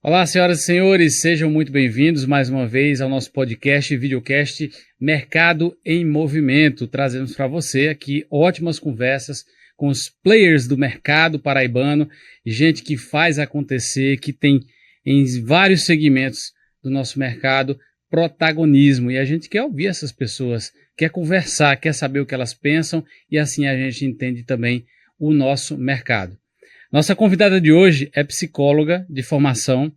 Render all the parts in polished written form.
Olá, senhoras e senhores, sejam muito bem-vindos mais uma vez ao nosso podcast e videocast Mercado em Movimento. Trazemos para você aqui ótimas conversas com os players do mercado paraibano, gente que faz acontecer, que tem em vários segmentos do nosso mercado protagonismo. E a gente quer ouvir essas pessoas, quer conversar, quer saber o que elas pensam e assim a gente entende também o nosso mercado. Nossa convidada de hoje é psicóloga de formação,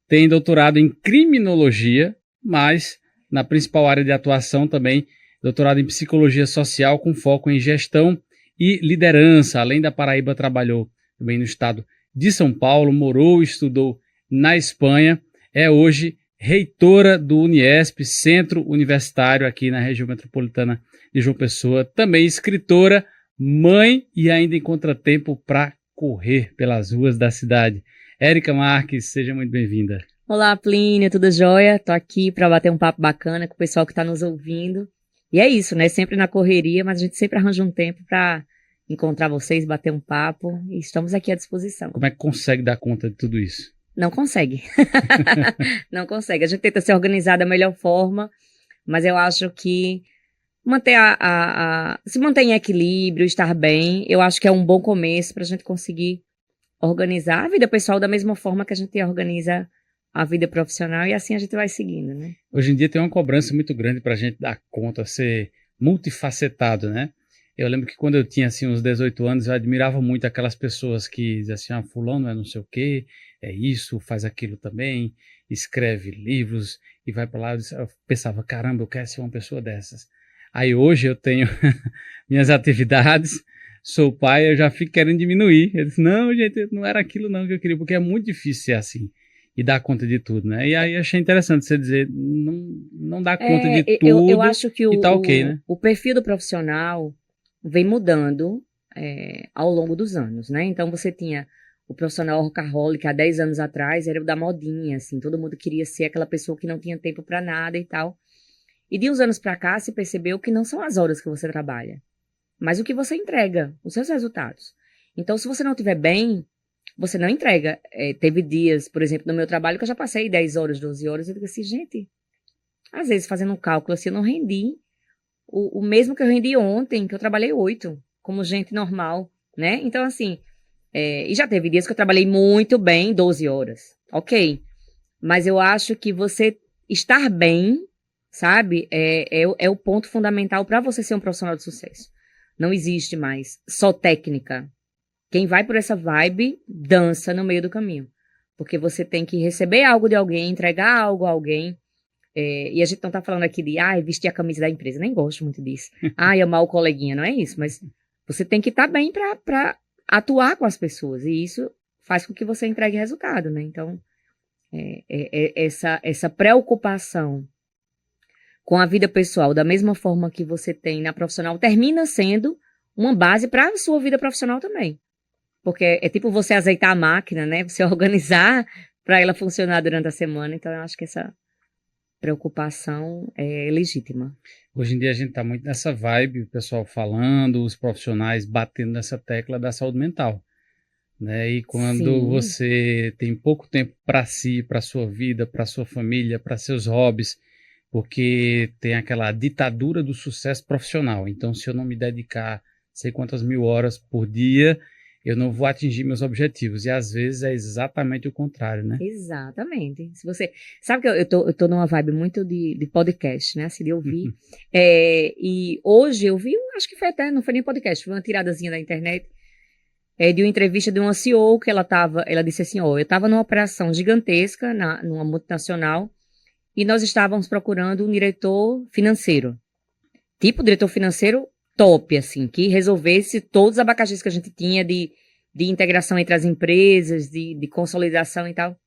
tem doutorado em criminologia, mas na principal área de atuação também doutorado em psicologia social com foco em gestão e liderança. Além da Paraíba, trabalhou também no estado de São Paulo, morou e estudou na Espanha. É hoje reitora do Uniesp, Centro Universitário aqui na região metropolitana de João Pessoa. Também escritora, mãe e ainda encontra tempo para correr pelas ruas da cidade. Érica Marques, seja muito bem-vinda. Olá, Plínio, tudo jóia? Tô aqui para bater um papo bacana com o pessoal que está nos ouvindo. E é isso, né? Sempre na correria, mas a gente sempre arranja um tempo para encontrar vocês, bater um papo e estamos aqui à disposição. Como é que consegue dar conta de tudo isso? Não consegue. Não consegue. A gente tenta se organizar da melhor forma, mas eu acho que manter se manter em equilíbrio, estar bem, eu acho que é um bom começo para a gente conseguir organizar a vida pessoal da mesma forma que a gente organiza a vida profissional e assim a gente vai seguindo, né? Hoje em dia tem uma cobrança muito grande para a gente dar conta, ser multifacetado, né? Eu lembro que quando eu tinha assim uns 18 anos, eu admirava muito aquelas pessoas que diziam assim, fulano é não sei o quê, é isso, faz aquilo também, escreve livros e vai para lá. Eu pensava, caramba, eu quero ser uma pessoa dessas. Aí hoje eu tenho minhas atividades, sou pai, eu já fico querendo diminuir. Eu disse, não, gente, não era aquilo não que eu queria, porque é muito difícil ser assim e dar conta de tudo, né? E aí achei interessante você dizer, não dá conta de tudo eu acho que e tá ok, né? o perfil do profissional vem mudando ao longo dos anos, né? Então você tinha o profissional workaholic há 10 anos atrás, era o da modinha, assim, todo mundo queria ser aquela pessoa que não tinha tempo para nada e tal. E de uns anos para cá se percebeu que não são as horas que você trabalha, mas o que você entrega, os seus resultados. Então, se você não estiver bem, você não entrega. Teve dias, por exemplo, no meu trabalho, que eu já passei 10 horas, 12 horas, e eu digo assim, gente, às vezes fazendo um cálculo assim, eu não rendi o mesmo que eu rendi ontem, que eu trabalhei 8, como gente normal, né? Então, assim, e já teve dias que eu trabalhei muito bem, 12 horas, ok. Mas eu acho que você estar bem, sabe, é o ponto fundamental para você ser um profissional de sucesso. Não existe mais só técnica. Quem vai por essa vibe, dança no meio do caminho. Porque você tem que receber algo de alguém, entregar algo a alguém. E a gente não tá falando aqui de, vestir a camisa da empresa. Nem gosto muito disso. Amar o coleguinha, não é isso. Mas você tem que estar bem para atuar com as pessoas. E isso faz com que você entregue resultado, né? Então, essa preocupação com a vida pessoal, da mesma forma que você tem na profissional, termina sendo uma base para a sua vida profissional também. Porque é tipo você azeitar a máquina, né? Você organizar para ela funcionar durante a semana. Então, eu acho que essa preocupação é legítima. Hoje em dia a gente está muito nessa vibe, o pessoal falando, os profissionais batendo nessa tecla da saúde mental, né? E quando você tem pouco tempo para si, para sua vida, para sua família, para seus hobbies, porque tem aquela ditadura do sucesso profissional. Então, se eu não me dedicar sei quantas mil horas por dia, eu não vou atingir meus objetivos. E às vezes é exatamente o contrário, né? Exatamente. Se você... Sabe que eu tô numa vibe muito de podcast, né? Assim, de ouvir. E hoje eu vi, acho que foi até, não foi nem podcast, foi uma tiradazinha da internet, de uma entrevista de uma CEO que ela disse assim, eu estava numa operação gigantesca, numa multinacional, e nós estávamos procurando um diretor financeiro. Tipo, diretor financeiro top, assim, que resolvesse todos os abacaxis que a gente tinha de integração entre as empresas, de consolidação e tal.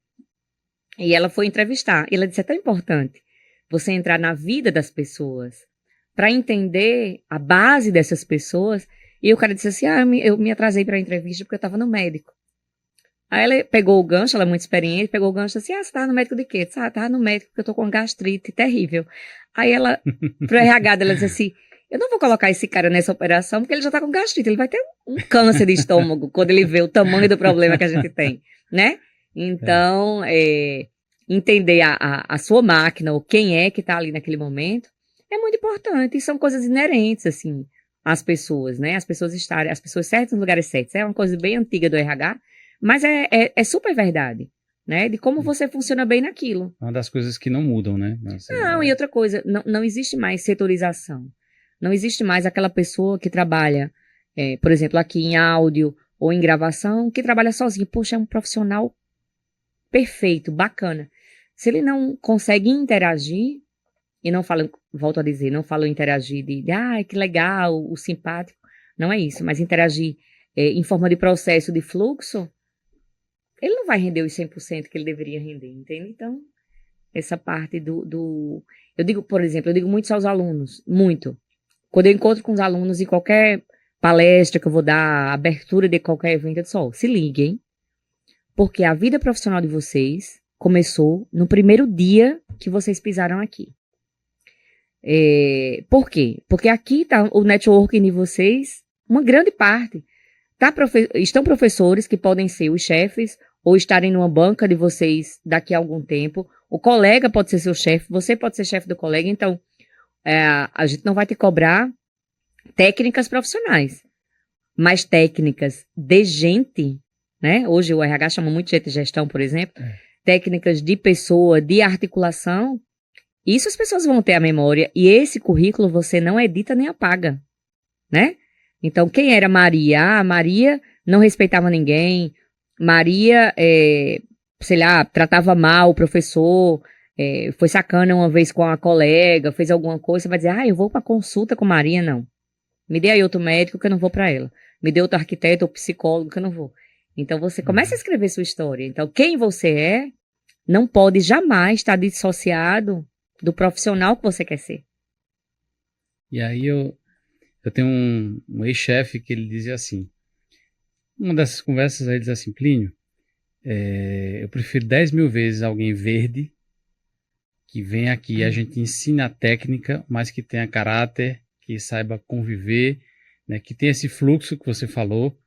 E ela foi entrevistar. E ela disse, é tão importante você entrar na vida das pessoas para entender a base dessas pessoas. E o cara disse assim, eu me atrasei para a entrevista porque eu estava no médico. Aí ela pegou o gancho, ela é muito experiente, pegou o gancho e disse assim, você tá no médico de quê? Disse, tava no médico porque eu tô com gastrite terrível. Aí ela, pro RH dela, disse assim, eu não vou colocar esse cara nessa operação porque ele já tá com gastrite, ele vai ter um câncer de estômago quando ele vê o tamanho do problema que a gente tem, né? Então, entender a sua máquina, ou quem é que está ali naquele momento, é muito importante. E são coisas inerentes, assim, às pessoas, né? As pessoas certas nos lugares certos. É uma coisa bem antiga do RH, mas é super verdade, né? De como você funciona bem naquilo. Uma das coisas que não mudam, né? Não, e outra coisa, não existe mais setorização. Não existe mais aquela pessoa que trabalha, por exemplo, aqui em áudio ou em gravação, que trabalha sozinho. Poxa, é um profissional perfeito, bacana. Se ele não consegue interagir, e não falo, volto a dizer, não falo interagir de que legal, o simpático, não é isso, mas interagir em forma de processo de fluxo, ele não vai render os 100% que ele deveria render, entende? Então, essa parte eu digo, por exemplo, eu digo muito aos alunos, muito. Quando eu encontro com os alunos em qualquer palestra que eu vou dar, abertura de qualquer evento, eu digo, se liguem, porque a vida profissional de vocês começou no primeiro dia que vocês pisaram aqui. Por quê? Porque aqui está o networking de vocês, uma grande parte. Estão professores que podem ser os chefes ou estarem numa banca de vocês daqui a algum tempo. O colega pode ser seu chefe, você pode ser chefe do colega. Então, a gente não vai te cobrar técnicas profissionais, mas técnicas de gente, né? Hoje o RH chama muito de gente de gestão, por exemplo. Técnicas de pessoa, de articulação. Isso as pessoas vão ter a memória. E esse currículo você não edita nem apaga, né? Então, quem era Maria? Maria não respeitava ninguém. Maria, sei lá, tratava mal o professor, foi sacana uma vez com a colega, fez alguma coisa, você vai dizer, eu vou para consulta com Maria, não. Me dê aí outro médico que eu não vou para ela. Me dê outro arquiteto ou psicólogo que eu não vou. Então, você começa a escrever sua história. Então, quem você é não pode jamais estar dissociado do profissional que você quer ser. E aí eu tenho um ex-chefe que ele dizia assim, uma dessas conversas aí ele diz assim, Plínio, eu prefiro 10 mil vezes alguém verde que vem aqui e a gente ensina a técnica, mas que tenha caráter, que saiba conviver, né, que tenha esse fluxo que você falou,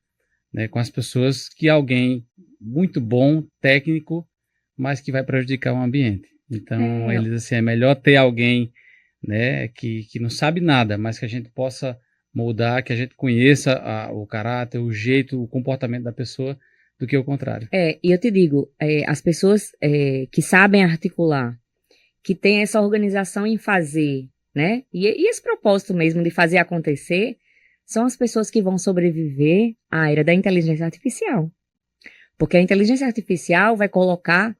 né, com as pessoas, que alguém muito bom, técnico, mas que vai prejudicar o ambiente. Então, ele diz assim, é melhor ter alguém, né, que não sabe nada, mas que a gente possa moldar, que a gente conheça o caráter, o jeito, o comportamento da pessoa, do que o contrário. E eu te digo, as pessoas que sabem articular, que têm essa organização em fazer, né, e esse propósito mesmo de fazer acontecer, são as pessoas que vão sobreviver à era da inteligência artificial. Porque a inteligência artificial vai colocar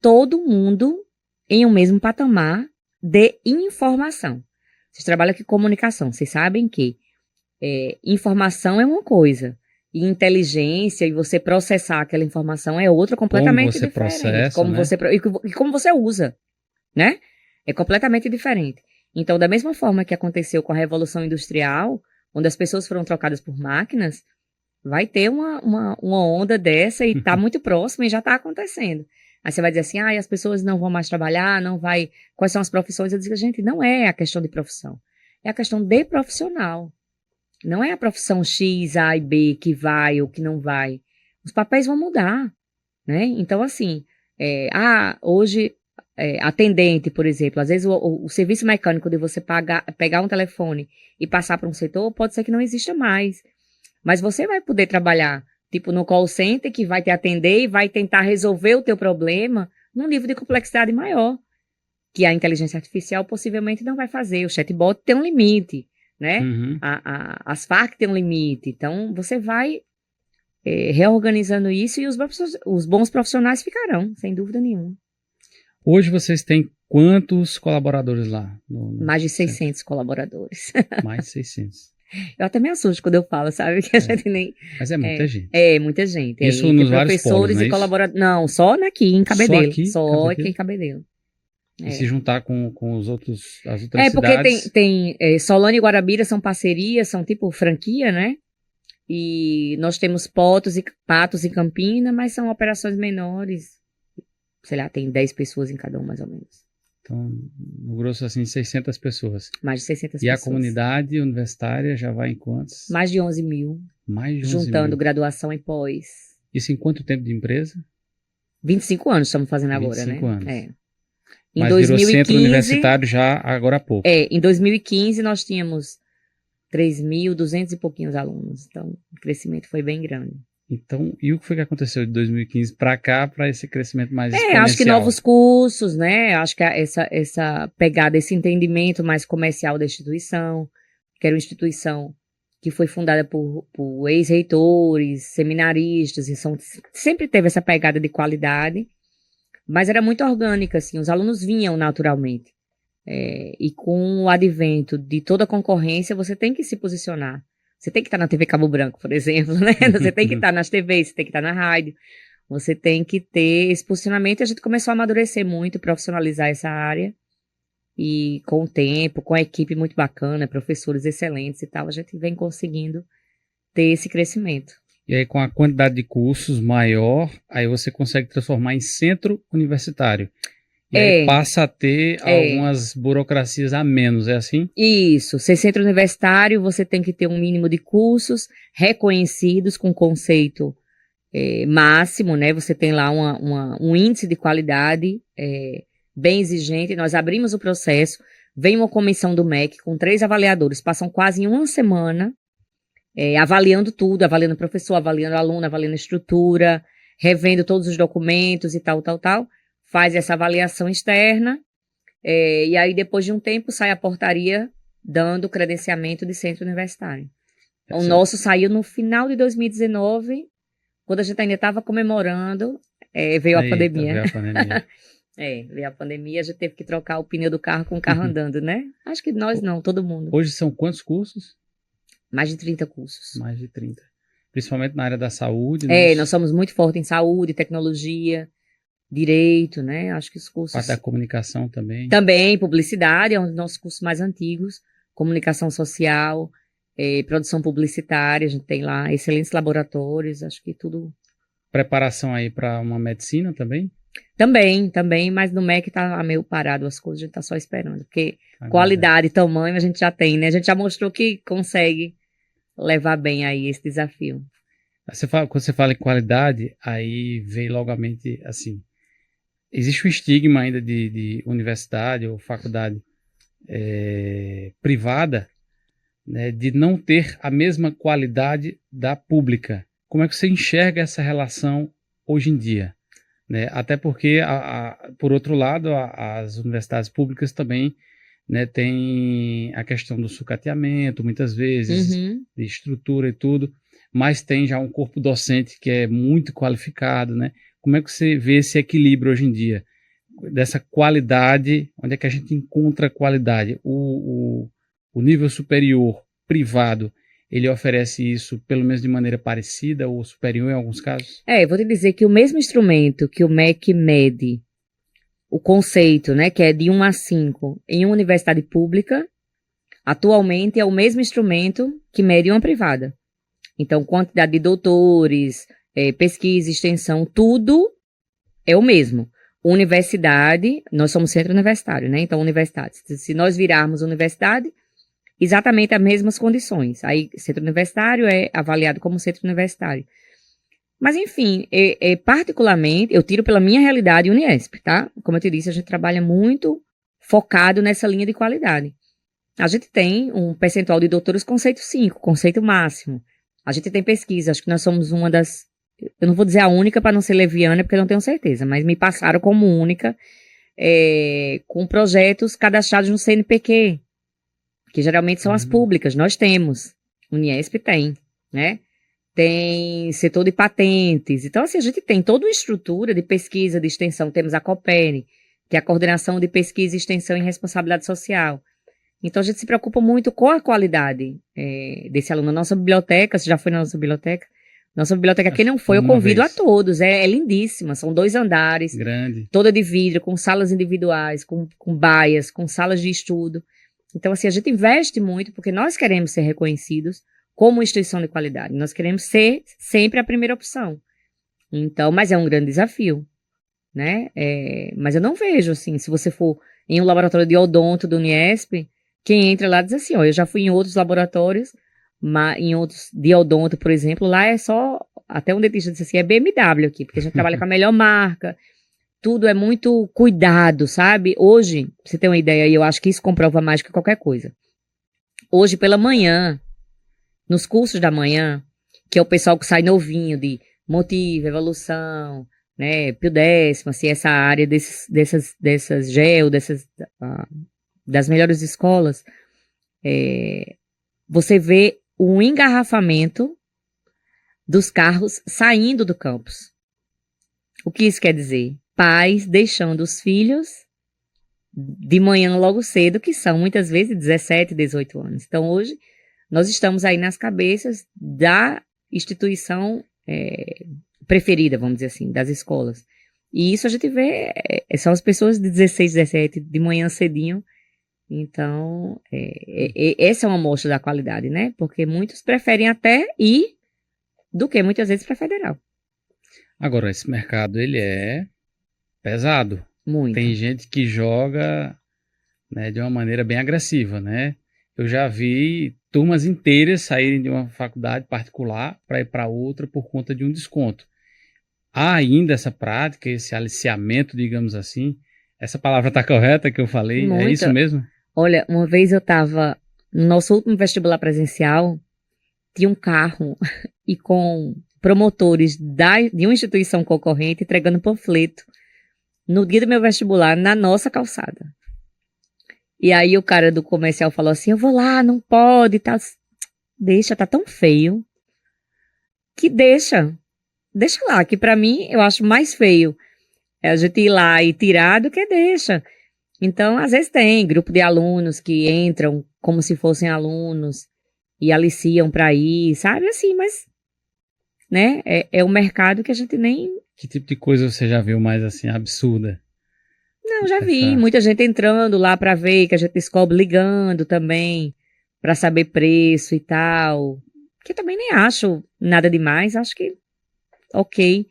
todo mundo em um mesmo patamar de informação. Vocês trabalham aqui com comunicação, vocês sabem que informação é uma coisa, e inteligência e você processar aquela informação é outra completamente diferente. Processa, como né? você e como você usa, né? É completamente diferente. Então, da mesma forma que aconteceu com a Revolução Industrial, onde as pessoas foram trocadas por máquinas, vai ter uma onda dessa e está muito próximo e já está acontecendo. Aí você vai dizer assim, as pessoas não vão mais trabalhar, não vai... Quais são as profissões? Eu digo, gente, não é a questão de profissão. É a questão de profissional. Não é a profissão X, A e B que vai ou que não vai. Os papéis vão mudar, né? Então, assim, hoje, atendente, por exemplo, às vezes o serviço mecânico de você pegar um telefone e passar para um setor, pode ser que não exista mais. Mas você vai poder trabalhar, tipo, no call center, que vai te atender e vai tentar resolver o teu problema num nível de complexidade maior, que a inteligência artificial possivelmente não vai fazer. O chatbot tem um limite, né? As FAQ tem um limite. Então, você vai reorganizando isso e os bons profissionais ficarão, sem dúvida nenhuma. Hoje vocês têm quantos colaboradores lá? Mais de 600 colaboradores. Mais de 600. Eu até me assusto quando eu falo, sabe? Que a gente nem... Mas é muita gente. Muita gente. Isso nos vários polos, professores e colaboradores. Não, só aqui em Cabedelo. Só aqui em Cabedelo. E se juntar com as outras cidades... porque tem Solane e Guarabira são parcerias, são tipo franquia, né? E nós temos Patos e Campina, mas são operações menores. Sei lá, tem 10 pessoas em cada um, mais ou menos. Então, no grosso, assim, 600 pessoas. Mais de 600 e pessoas. A comunidade universitária já vai em quantos? Mais de 11 mil. Mais de 11 juntando mil. Graduação e pós. Isso em quanto tempo de empresa? 25 anos estamos fazendo agora, 25 né? anos. Em Mas 2015, virou centro universitário já agora há pouco. em 2015 nós tínhamos 3.200 e pouquinhos alunos. Então, o crescimento foi bem grande. Então, e o que foi que aconteceu de 2015 para cá, para esse crescimento mais exponencial? Acho que novos cursos, né? Acho que essa pegada, esse entendimento mais comercial da instituição, que era uma instituição que foi fundada por ex-reitores, seminaristas, e sempre teve essa pegada de qualidade, mas era muito orgânica, assim, os alunos vinham naturalmente. E com o advento de toda a concorrência, você tem que se posicionar. Você tem que estar na TV Cabo Branco, por exemplo, né? Você tem que estar nas TVs, você tem que estar na rádio. Você tem que ter esse posicionamento. E a gente começou a amadurecer muito, profissionalizar essa área. E com o tempo, com a equipe muito bacana, professores excelentes e tal, a gente vem conseguindo ter esse crescimento. E aí, com a quantidade de cursos maior, aí você consegue transformar em centro universitário. E aí passa a ter algumas burocracias a menos, é assim? Isso. Ser centro universitário, você tem que ter um mínimo de cursos reconhecidos com conceito máximo, né? Você tem lá um índice de qualidade bem exigente. Nós abrimos o processo, vem uma comissão do MEC com 3 avaliadores, passam quase uma semana avaliando tudo, avaliando o professor, avaliando o aluno, avaliando a estrutura, revendo todos os documentos e tal. Faz essa avaliação externa, e aí depois de um tempo sai a portaria dando credenciamento de centro universitário. O nosso saiu no final de 2019, quando a gente ainda estava comemorando, veio a pandemia. Veio a pandemia. Veio a pandemia, a gente teve que trocar o pneu do carro com o carro andando, né? Acho que nós não, todo mundo. Hoje são quantos cursos? Mais de 30 cursos. Mais de 30. Principalmente na área da saúde. Nós somos muito fortes em saúde, tecnologia, direito, né? Acho que os cursos... Parte da comunicação também. Também, publicidade, é um dos nossos cursos mais antigos. Comunicação social, produção publicitária, a gente tem lá excelentes laboratórios, acho que tudo... Preparação aí para uma medicina também? Também, mas no MEC tá meio parado as coisas, a gente tá só esperando, porque qualidade, tamanho a gente já tem, né? A gente já mostrou que consegue levar bem aí esse desafio. Quando você fala em qualidade, aí veio logo à mente, assim, existe um estigma ainda de universidade ou faculdade privada, né, de não ter a mesma qualidade da pública. Como é que você enxerga essa relação hoje em dia? Né? Até porque, por outro lado, as universidades públicas também, né, têm a questão do sucateamento, muitas vezes, de estrutura e tudo, mas tem já um corpo docente que é muito qualificado, né? Como é que você vê esse equilíbrio hoje em dia? Dessa qualidade, onde é que a gente encontra qualidade? O nível superior privado, ele oferece isso pelo menos de maneira parecida ou superior em alguns casos? Eu vou te dizer que o mesmo instrumento que o MEC mede o conceito, né, que é de 1 a 5 em uma universidade pública, atualmente é o mesmo instrumento que mede uma privada. Então, quantidade de doutores, pesquisa, extensão, tudo é o mesmo. Universidade, nós somos centro universitário, né? Então, universidade. Se nós virarmos universidade, exatamente as mesmas condições. Aí, centro universitário é avaliado como centro universitário. Mas, enfim, particularmente, eu tiro pela minha realidade Uniesp, tá? Como eu te disse, a gente trabalha muito focado nessa linha de qualidade. A gente tem um percentual de doutores conceito 5, conceito máximo. A gente tem pesquisa, acho que nós somos uma das... Eu não vou dizer a única para não ser leviana, porque eu não tenho certeza, mas me passaram como única, com projetos cadastrados no CNPq, que geralmente são as públicas. Nós temos, Uniesp tem, né? Tem setor de patentes. Então, assim, a gente tem toda uma estrutura de pesquisa, de extensão. Temos a COPERN, que é a Coordenação de Pesquisa, Extensão e Responsabilidade Social. Então, a gente se preocupa muito com a qualidade desse aluno. A nossa biblioteca, você já foi na nossa biblioteca? Nossa biblioteca, quem não foi, eu convido a todos. É lindíssima, são 2 andares. Grande. Toda de vidro, com salas individuais, com baias, com salas de estudo. Então, assim, a gente investe muito porque nós queremos ser reconhecidos como instituição de qualidade. Nós queremos ser sempre a primeira opção. Então, mas é um grande desafio, né? Mas eu não vejo, assim, se você for em um laboratório de odonto do Uniesp, quem entra lá diz assim, ó, eu já fui em outros laboratórios, em outros de odonto, por exemplo, lá é só até um dentista disse assim, é BMW aqui, porque a gente trabalha com a melhor marca, tudo é muito cuidado, sabe? Hoje, pra você ter uma ideia, e eu acho que isso comprova mais que qualquer coisa. Hoje, pela manhã, nos cursos da manhã, que é o pessoal que sai novinho de Motiva, Evolução, né, Pio Décimo, assim, essa área dessas GEL, das melhores escolas, você vê um engarrafamento dos carros saindo do campus. O que isso quer dizer? Pais deixando os filhos de manhã logo cedo, que são muitas vezes 17, 18 anos. Então hoje nós estamos aí nas cabeças da instituição preferida, vamos dizer assim, das escolas. E isso a gente vê, são as pessoas de 16, 17, de manhã cedinho. Então, essa é uma amostra da qualidade, né? Porque muitos preferem até ir do que muitas vezes para a federal. Agora, esse mercado, ele é pesado. Muito. Tem gente que joga, né, de uma maneira bem agressiva, né? Eu já vi turmas inteiras saírem de uma faculdade particular para ir para outra por conta de um desconto. Há ainda essa prática, esse aliciamento, digamos assim. Essa palavra está correta que eu falei? Muito. É isso mesmo? Olha, uma vez eu estava no nosso último vestibular presencial, tinha um carro e com promotores de uma instituição concorrente entregando panfleto no dia do meu vestibular na nossa calçada. E aí o cara do comercial falou assim, eu vou lá, não pode, tá, deixa, tá tão feio, que deixa lá, que pra mim eu acho mais feio a gente ir lá e tirar do que deixa. Então, às vezes tem grupo de alunos que entram como se fossem alunos e aliciam pra ir, sabe, assim, mas, né, é um mercado que a gente nem... Que tipo de coisa você já viu mais, assim, absurda? Não, já vi muita gente entrando lá pra ver, que a gente descobre ligando também, pra saber preço e tal, que também nem acho nada demais, acho que ok,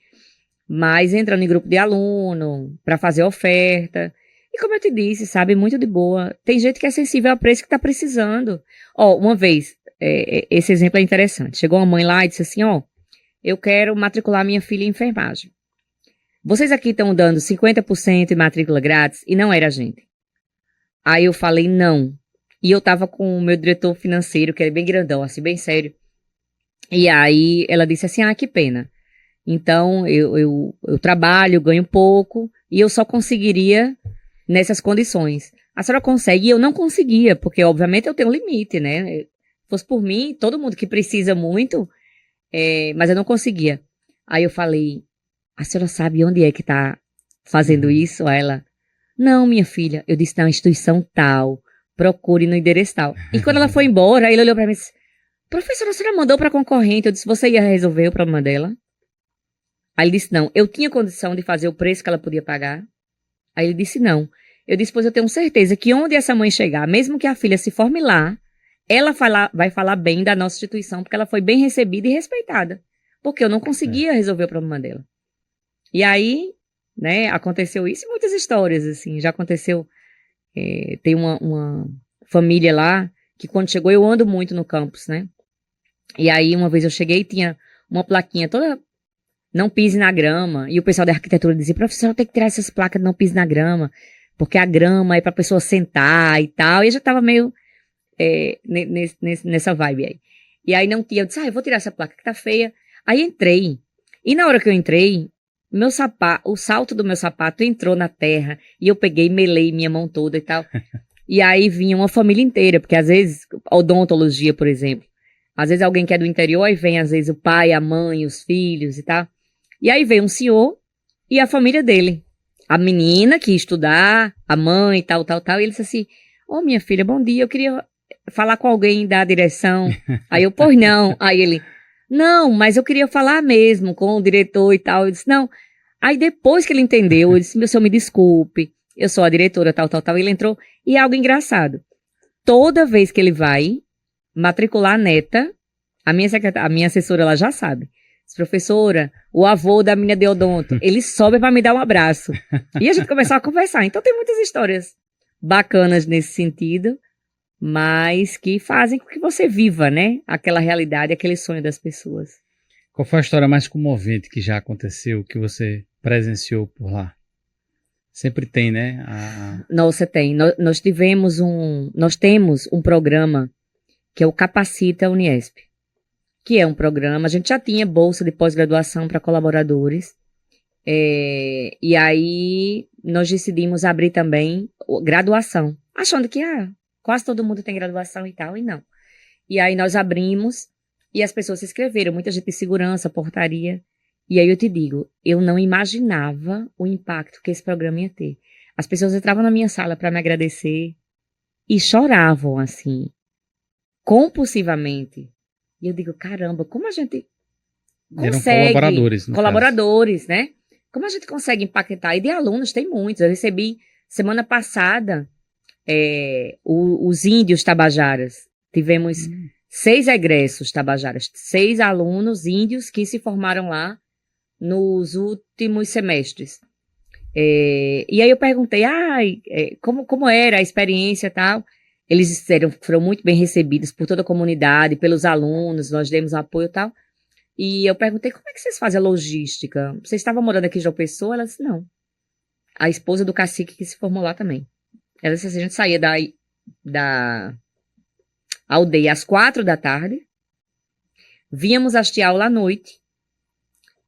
mas entrando em grupo de aluno, pra fazer oferta, e como eu te disse, sabe, muito de boa, tem gente que é sensível ao preço que tá precisando. Ó, uma vez, esse exemplo é interessante, chegou uma mãe lá e disse assim, ó, eu quero matricular minha filha em enfermagem. Vocês aqui estão dando 50% de matrícula grátis e não era a gente. Aí eu falei não. E eu tava com o meu diretor financeiro, que era bem grandão, assim, bem sério. E aí ela disse assim, que pena. Então eu trabalho, ganho pouco e eu só conseguiria nessas condições. A senhora consegue? E eu não conseguia, porque obviamente eu tenho um limite, né? Se fosse por mim, todo mundo que precisa muito, mas eu não conseguia. Aí eu falei, a senhora sabe onde é que tá fazendo isso? Aí ela, não, minha filha. Eu disse, na instituição tal, procure no endereço tal. E quando ela foi embora, ele olhou pra mim e disse, professora, a senhora mandou pra concorrente. Eu disse, você ia resolver o problema dela? Aí ele disse, não, eu tinha condição de fazer o preço que ela podia pagar. Aí ele disse, não. Eu disse, pois eu tenho certeza que onde essa mãe chegar, mesmo que a filha se forme lá, ela vai falar bem da nossa instituição, porque ela foi bem recebida e respeitada. Porque eu não conseguia resolver o problema dela. E aí, né, aconteceu isso e muitas histórias, assim, já aconteceu, tem uma família lá, que quando chegou, eu ando muito no campus, né, e aí uma vez eu cheguei e tinha uma plaquinha toda, não pise na grama, e o pessoal da arquitetura dizia, professor, tem que tirar essas placas de não pise na grama, porque a grama é pra pessoa sentar e tal, e eu já tava meio, nessa vibe aí. E aí não tinha, eu disse, eu vou tirar essa placa que tá feia. Aí entrei, e na hora que eu entrei, o salto do meu sapato entrou na terra e eu peguei e melei minha mão toda e tal. E aí vinha uma família inteira, porque às vezes, odontologia, por exemplo, às vezes alguém que é do interior, aí vem às vezes o pai, a mãe, os filhos e tal. E aí veio um senhor e a família dele. A menina que ia estudar, a mãe e tal. E ele disse assim, minha filha, bom dia, eu queria falar com alguém da direção. Aí eu, pois não. Aí ele, não, mas eu queria falar mesmo com o diretor e tal. Eu disse, não. Aí depois que ele entendeu, eu disse, meu senhor, me desculpe, eu sou a diretora, tal. Ele entrou, e é algo engraçado. Toda vez que ele vai matricular a neta, a minha assessora, ela já sabe. Diz, professora, o avô da menina de odonto, ele sobe para me dar um abraço. E a gente começou a conversar. Então tem muitas histórias bacanas nesse sentido, mas que fazem com que você viva, né? Aquela realidade, aquele sonho das pessoas. Qual foi a história mais comovente que já aconteceu, que você presenciou por lá? Sempre tem, né? Nossa, tem. Nós temos um programa que é o Capacita Uniesp, que é um programa, a gente já tinha bolsa de pós-graduação para colaboradores, e aí nós decidimos abrir também graduação, achando que quase todo mundo tem graduação e tal, e não. E aí nós abrimos e as pessoas se inscreveram, muita gente de segurança, portaria. E aí eu te digo, eu não imaginava o impacto que esse programa ia ter. As pessoas entravam na minha sala para me agradecer e choravam, assim, compulsivamente. E eu digo, caramba, como a gente consegue... Eram colaboradores, no Colaboradores, né? Como a gente consegue impactar? E de alunos tem muitos. Eu recebi, semana passada, os índios tabajaras. Tivemos 6 egressos tabajaras, 6 alunos índios que se formaram lá nos últimos semestres. E aí eu perguntei, como era a experiência e tal. Eles foram muito bem recebidos por toda a comunidade, pelos alunos, nós demos apoio e tal. E eu perguntei, como é que vocês fazem a logística? Vocês estavam morando aqui em João Pessoa? Ela disse, não. A esposa do cacique que se formou lá também. Ela disse assim, a gente saía da aldeia às 4 da tarde, víamos assistir aula à noite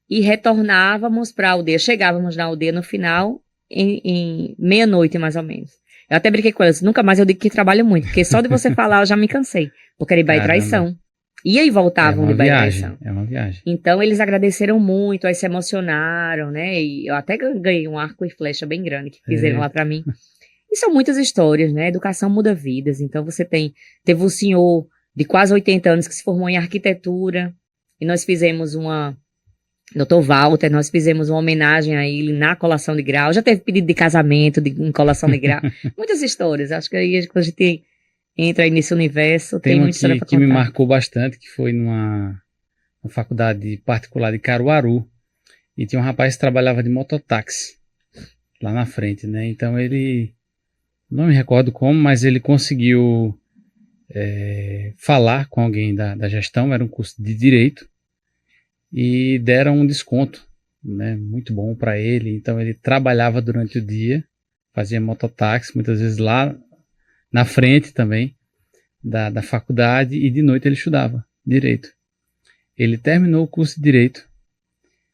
e retornávamos para a aldeia. Chegávamos na aldeia no final, em meia-noite mais ou menos. Eu até brinquei com elas, nunca mais eu digo que trabalho muito, porque só de você falar eu já me cansei, porque era Ibai e Traição. Ia e voltavam de Ibai e Traição. É uma viagem. Então eles agradeceram muito, aí se emocionaram, né? E eu até ganhei um arco e flecha bem grande que fizeram lá para mim. E são muitas histórias, né? Educação muda vidas. Então você teve um senhor de quase 80 anos que se formou em arquitetura e nós fizemos Dr. Walter, nós fizemos uma homenagem a ele na colação de grau. Já teve pedido de casamento em colação de grau. Muitas histórias. Acho que aí quando a gente entra aí nesse universo, tem muita história para contar. Que me marcou bastante, que foi numa faculdade particular de Caruaru. E tinha um rapaz que trabalhava de mototáxi lá na frente, né? Então ele... Não me recordo como, mas ele conseguiu falar com alguém da gestão, era um curso de direito, e deram um desconto, né, muito bom para ele. Então ele trabalhava durante o dia, fazia mototáxi, muitas vezes lá na frente também da faculdade, e de noite ele estudava direito. Ele terminou o curso de direito,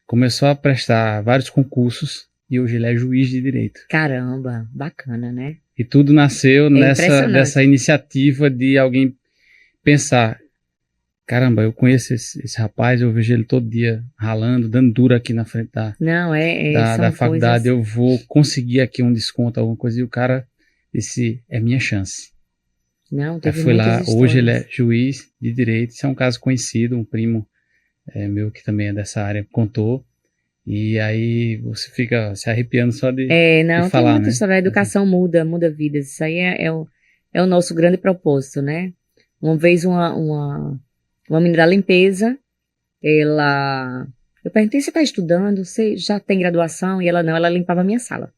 começou a prestar vários concursos, e hoje ele é juiz de direito. Caramba, bacana, né? E tudo nasceu dessa iniciativa de alguém pensar, caramba, eu conheço esse rapaz, eu vejo ele todo dia ralando, dando duro aqui na frente da faculdade, eu vou conseguir aqui um desconto, alguma coisa. E o cara disse, é minha chance. Não, teve foi lá, histórias. hoje ele é juiz de direito, isso é um caso conhecido, um primo meu que também é dessa área contou. E aí você fica se arrepiando só de falar, tem muita né? história. A educação muda vidas. Isso aí é o nosso grande propósito, né? Uma vez uma menina da limpeza, eu perguntei, você está estudando? Você já tem graduação? E ela não, ela limpava a minha sala.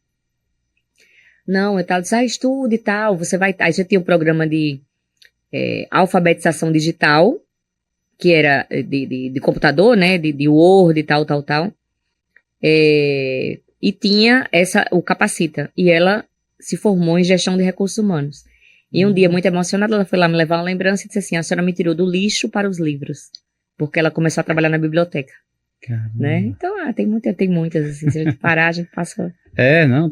Não, eu disse, estuda e tal, você vai... Aí já tinha um programa de alfabetização digital, que era de computador, né? De Word e tal. E tinha o Capacita, e ela se formou em gestão de recursos humanos. E um dia, muito emocionada, ela foi lá me levar uma lembrança e disse assim, a senhora me tirou do lixo para os livros, porque ela começou a trabalhar na biblioteca. Né? Então, tem muitas, assim, se a gente parar, a gente passa...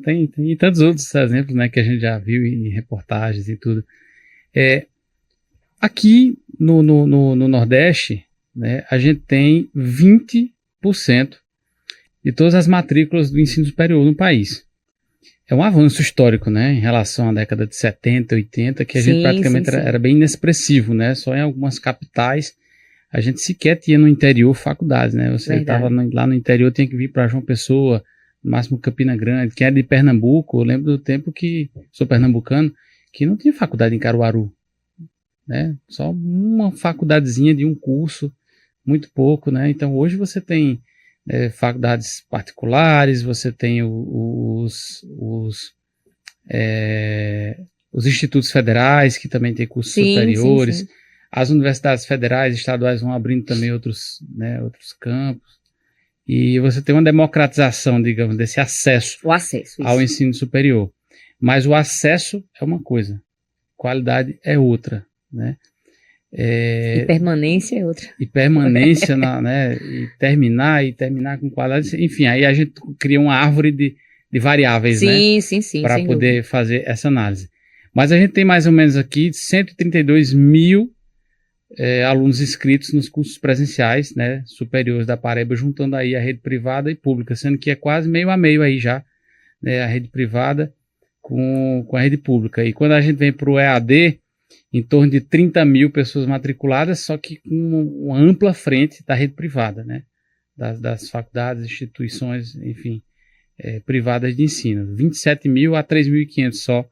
Tem tantos outros exemplos, né, que a gente já viu em reportagens e tudo. Aqui no Nordeste, né, a gente tem 20% de todas as matrículas do ensino superior no país. É um avanço histórico, né, em relação à década de 70, 80, que a gente praticamente era bem inexpressivo, né, só em algumas capitais a gente sequer tinha no interior faculdades, né, você estava lá no interior, tinha que vir para João Pessoa, no máximo Campina Grande. Quem é de Pernambuco, eu lembro do tempo que, sou pernambucano, que não tinha faculdade em Caruaru, né, só uma faculdadezinha de um curso, muito pouco, né, então hoje você tem faculdades particulares, você tem os institutos federais, que também têm cursos superiores, As universidades federais, estaduais vão abrindo também outros, né, outros campos. E você tem uma democratização, digamos, desse acesso ao ensino superior. Mas o acesso é uma coisa, qualidade é outra, né? E permanência é outra. E permanência, né? E terminar com qualidade. Enfim, aí a gente cria uma árvore de variáveis, né? Sim. Para poder fazer essa análise. Mas a gente tem mais ou menos aqui 132 mil alunos inscritos nos cursos presenciais, né, superiores da Paraíba, juntando aí a rede privada e pública, sendo que é quase meio a meio aí já, né, a rede privada com a rede pública. E quando a gente vem para o EAD, em torno de 30 mil pessoas matriculadas, só que com uma ampla frente da rede privada, né, das faculdades, instituições, enfim, privadas de ensino. 27 mil a 3.500 só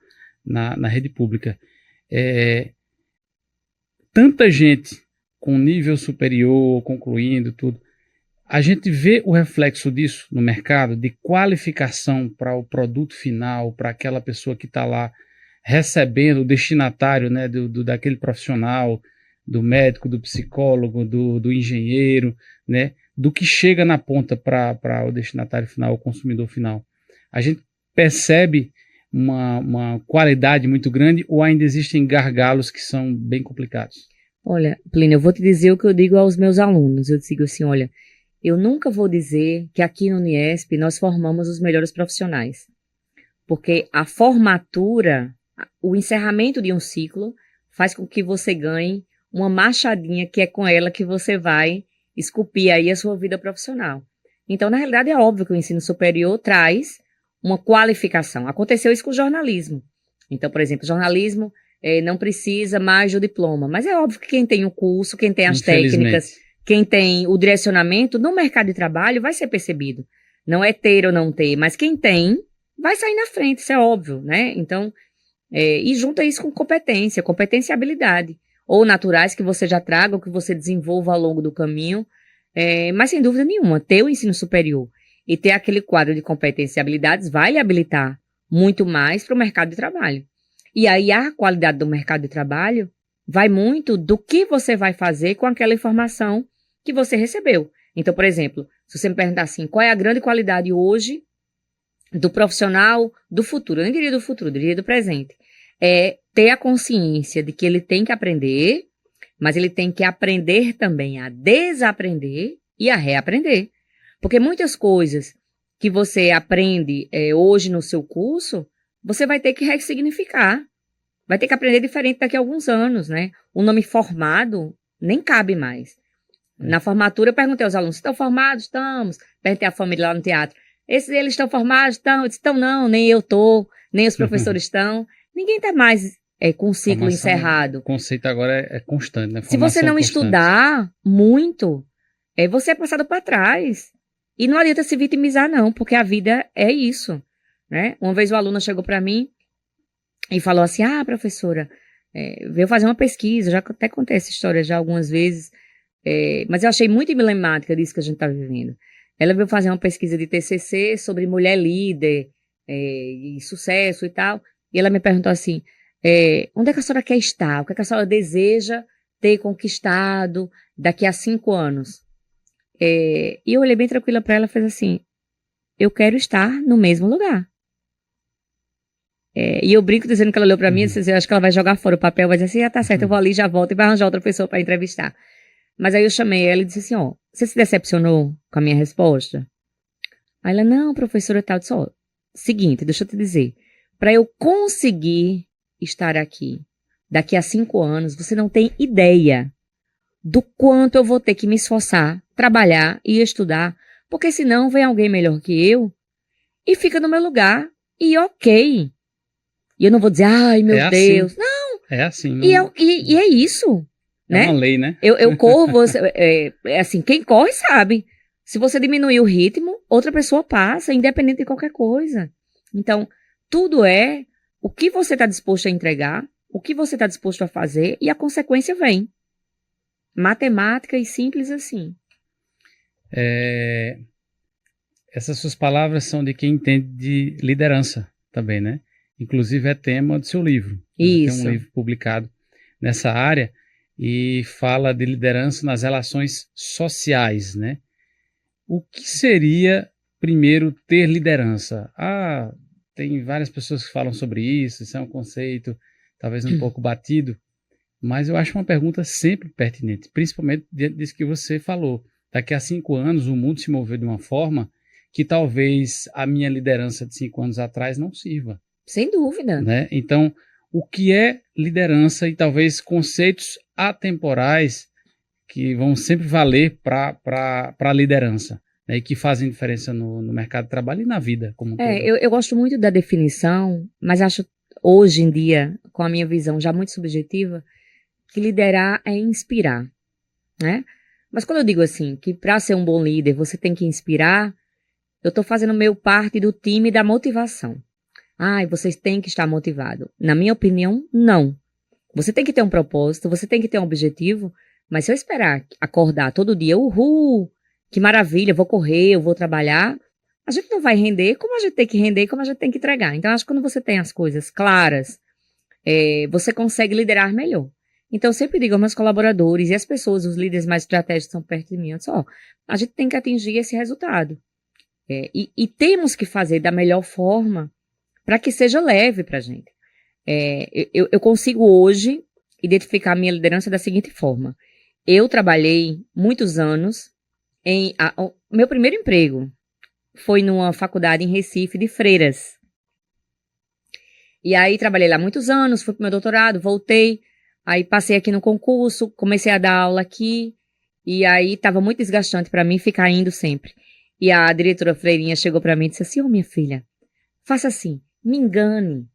na rede pública. Tanta gente com nível superior, concluindo tudo, a gente vê o reflexo disso no mercado, de qualificação para o produto final, para aquela pessoa que está lá recebendo, o destinatário, né, daquele profissional, do médico, do psicólogo, do engenheiro, né, do que chega na ponta para o destinatário final, o consumidor final. A gente percebe uma qualidade muito grande ou ainda existem gargalos que são bem complicados? Olha, Plínio, eu vou te dizer o que eu digo aos meus alunos. Eu digo assim, olha, eu nunca vou dizer que aqui no Uniesp nós formamos os melhores profissionais. Porque a formatura, o encerramento de um ciclo, faz com que você ganhe uma machadinha que é com ela que você vai esculpir aí a sua vida profissional. Então, na realidade, é óbvio que o ensino superior traz uma qualificação. Aconteceu isso com o jornalismo. Então, por exemplo, jornalismo não precisa mais do diploma, mas é óbvio que quem tem o curso, quem tem as técnicas, quem tem o direcionamento no mercado de trabalho vai ser percebido. Não é ter ou não ter, mas quem tem vai sair na frente, isso é óbvio, né? Então, e junta isso com competência e habilidade, ou naturais que você já traga, ou que você desenvolva ao longo do caminho, mas sem dúvida nenhuma, ter o ensino superior e ter aquele quadro de competências e habilidades vai lhe habilitar muito mais para o mercado de trabalho. E aí a qualidade do mercado de trabalho vai muito do que você vai fazer com aquela informação que você recebeu. Então, por exemplo, se você me perguntar assim, qual é a grande qualidade hoje do profissional do futuro? Eu nem diria do futuro, eu diria do presente. É ter a consciência de que ele tem que aprender, mas ele tem que aprender também a desaprender e a reaprender. Porque muitas coisas que você aprende hoje no seu curso, você vai ter que ressignificar. Vai ter que aprender diferente daqui a alguns anos, né? O nome formado nem cabe mais. Na formatura, eu perguntei aos alunos, estão formados? Estamos. Perguntei à família lá no teatro. Eles estão formados? Estão. Eu disse, estão não, nem eu estou, nem os professores estão. Ninguém está mais com o ciclo encerrado. O conceito agora é constante, né? Se você não estudar muito, você é passado para trás. E não adianta se vitimizar, não, porque a vida é isso, né? Uma vez o aluno chegou para mim e falou assim, professora, veio fazer uma pesquisa, já até contei essa história já algumas vezes, mas eu achei muito emblemática disso que a gente está vivendo. Ela veio fazer uma pesquisa de TCC sobre mulher líder e sucesso e tal, e ela me perguntou assim, onde é que a senhora quer estar? O que é que a senhora deseja ter conquistado daqui a 5 anos? E eu olhei bem tranquila para ela e falei assim, eu quero estar no mesmo lugar. E eu brinco dizendo que ela olhou para mim e disse assim, eu acho que ela vai jogar fora o papel, vai dizer assim, tá certo, eu vou ali, já volto e vai arranjar outra pessoa para entrevistar. Mas aí eu chamei ela e disse assim, você se decepcionou com a minha resposta? Aí ela, não, professora, tal, disse, seguinte, deixa eu te dizer, para eu conseguir estar aqui daqui a 5 anos, você não tem ideia do quanto eu vou ter que me esforçar, trabalhar e estudar, porque senão vem alguém melhor que eu e fica no meu lugar, e ok. E eu não vou dizer, ai meu Deus, assim. não. É assim. Não... E é isso, né? É uma lei, né? Eu corro, assim, quem corre sabe. Se você diminuir o ritmo, outra pessoa passa, independente de qualquer coisa. Então, tudo é o que você está disposto a entregar, o que você está disposto a fazer, e a consequência vem. Matemática e simples assim. Essas suas palavras são de quem entende de liderança também, né? Inclusive é tema do seu livro. Isso. Tem um livro publicado nessa área. e fala de liderança nas relações sociais, né? O que seria, primeiro, ter liderança? Tem várias pessoas que falam sobre isso é um conceito talvez um pouco batido, mas eu acho uma pergunta sempre pertinente, principalmente diante disso que você falou. Daqui a 5 anos o mundo se moveu de uma forma que talvez a minha liderança de 5 anos atrás não sirva. Sem dúvida. Né? Então, o que é liderança e talvez conceitos atemporais que vão sempre valer para a liderança, né? E que fazem diferença no mercado de trabalho e na vida como um todo. Eu gosto muito da definição, mas acho hoje em dia, com a minha visão já muito subjetiva, que liderar é inspirar, né? Mas quando eu digo assim, que para ser um bom líder você tem que inspirar, eu estou fazendo meu parte do time da motivação. Vocês têm que estar motivados. Na minha opinião, não. Você tem que ter um propósito, você tem que ter um objetivo, mas se eu esperar acordar todo dia, uhul, que maravilha, vou correr, eu vou trabalhar, a gente não vai render como a gente tem que render, como a gente tem que entregar. Então, acho que quando você tem as coisas claras, você consegue liderar melhor. Então, eu sempre digo aos meus colaboradores e as pessoas, os líderes mais estratégicos que estão perto de mim, eu disse, a gente tem que atingir esse resultado. E temos que fazer da melhor forma para que seja leve para a gente. Eu consigo hoje identificar a minha liderança da seguinte forma. Eu trabalhei muitos anos meu primeiro emprego foi numa faculdade em Recife de freiras. E aí trabalhei lá muitos anos, fui pro meu doutorado, voltei, aí passei aqui no concurso, comecei a dar aula aqui, e aí estava muito desgastante para mim ficar indo sempre. E a diretora freirinha chegou para mim e disse assim, minha filha, faça assim, me engane.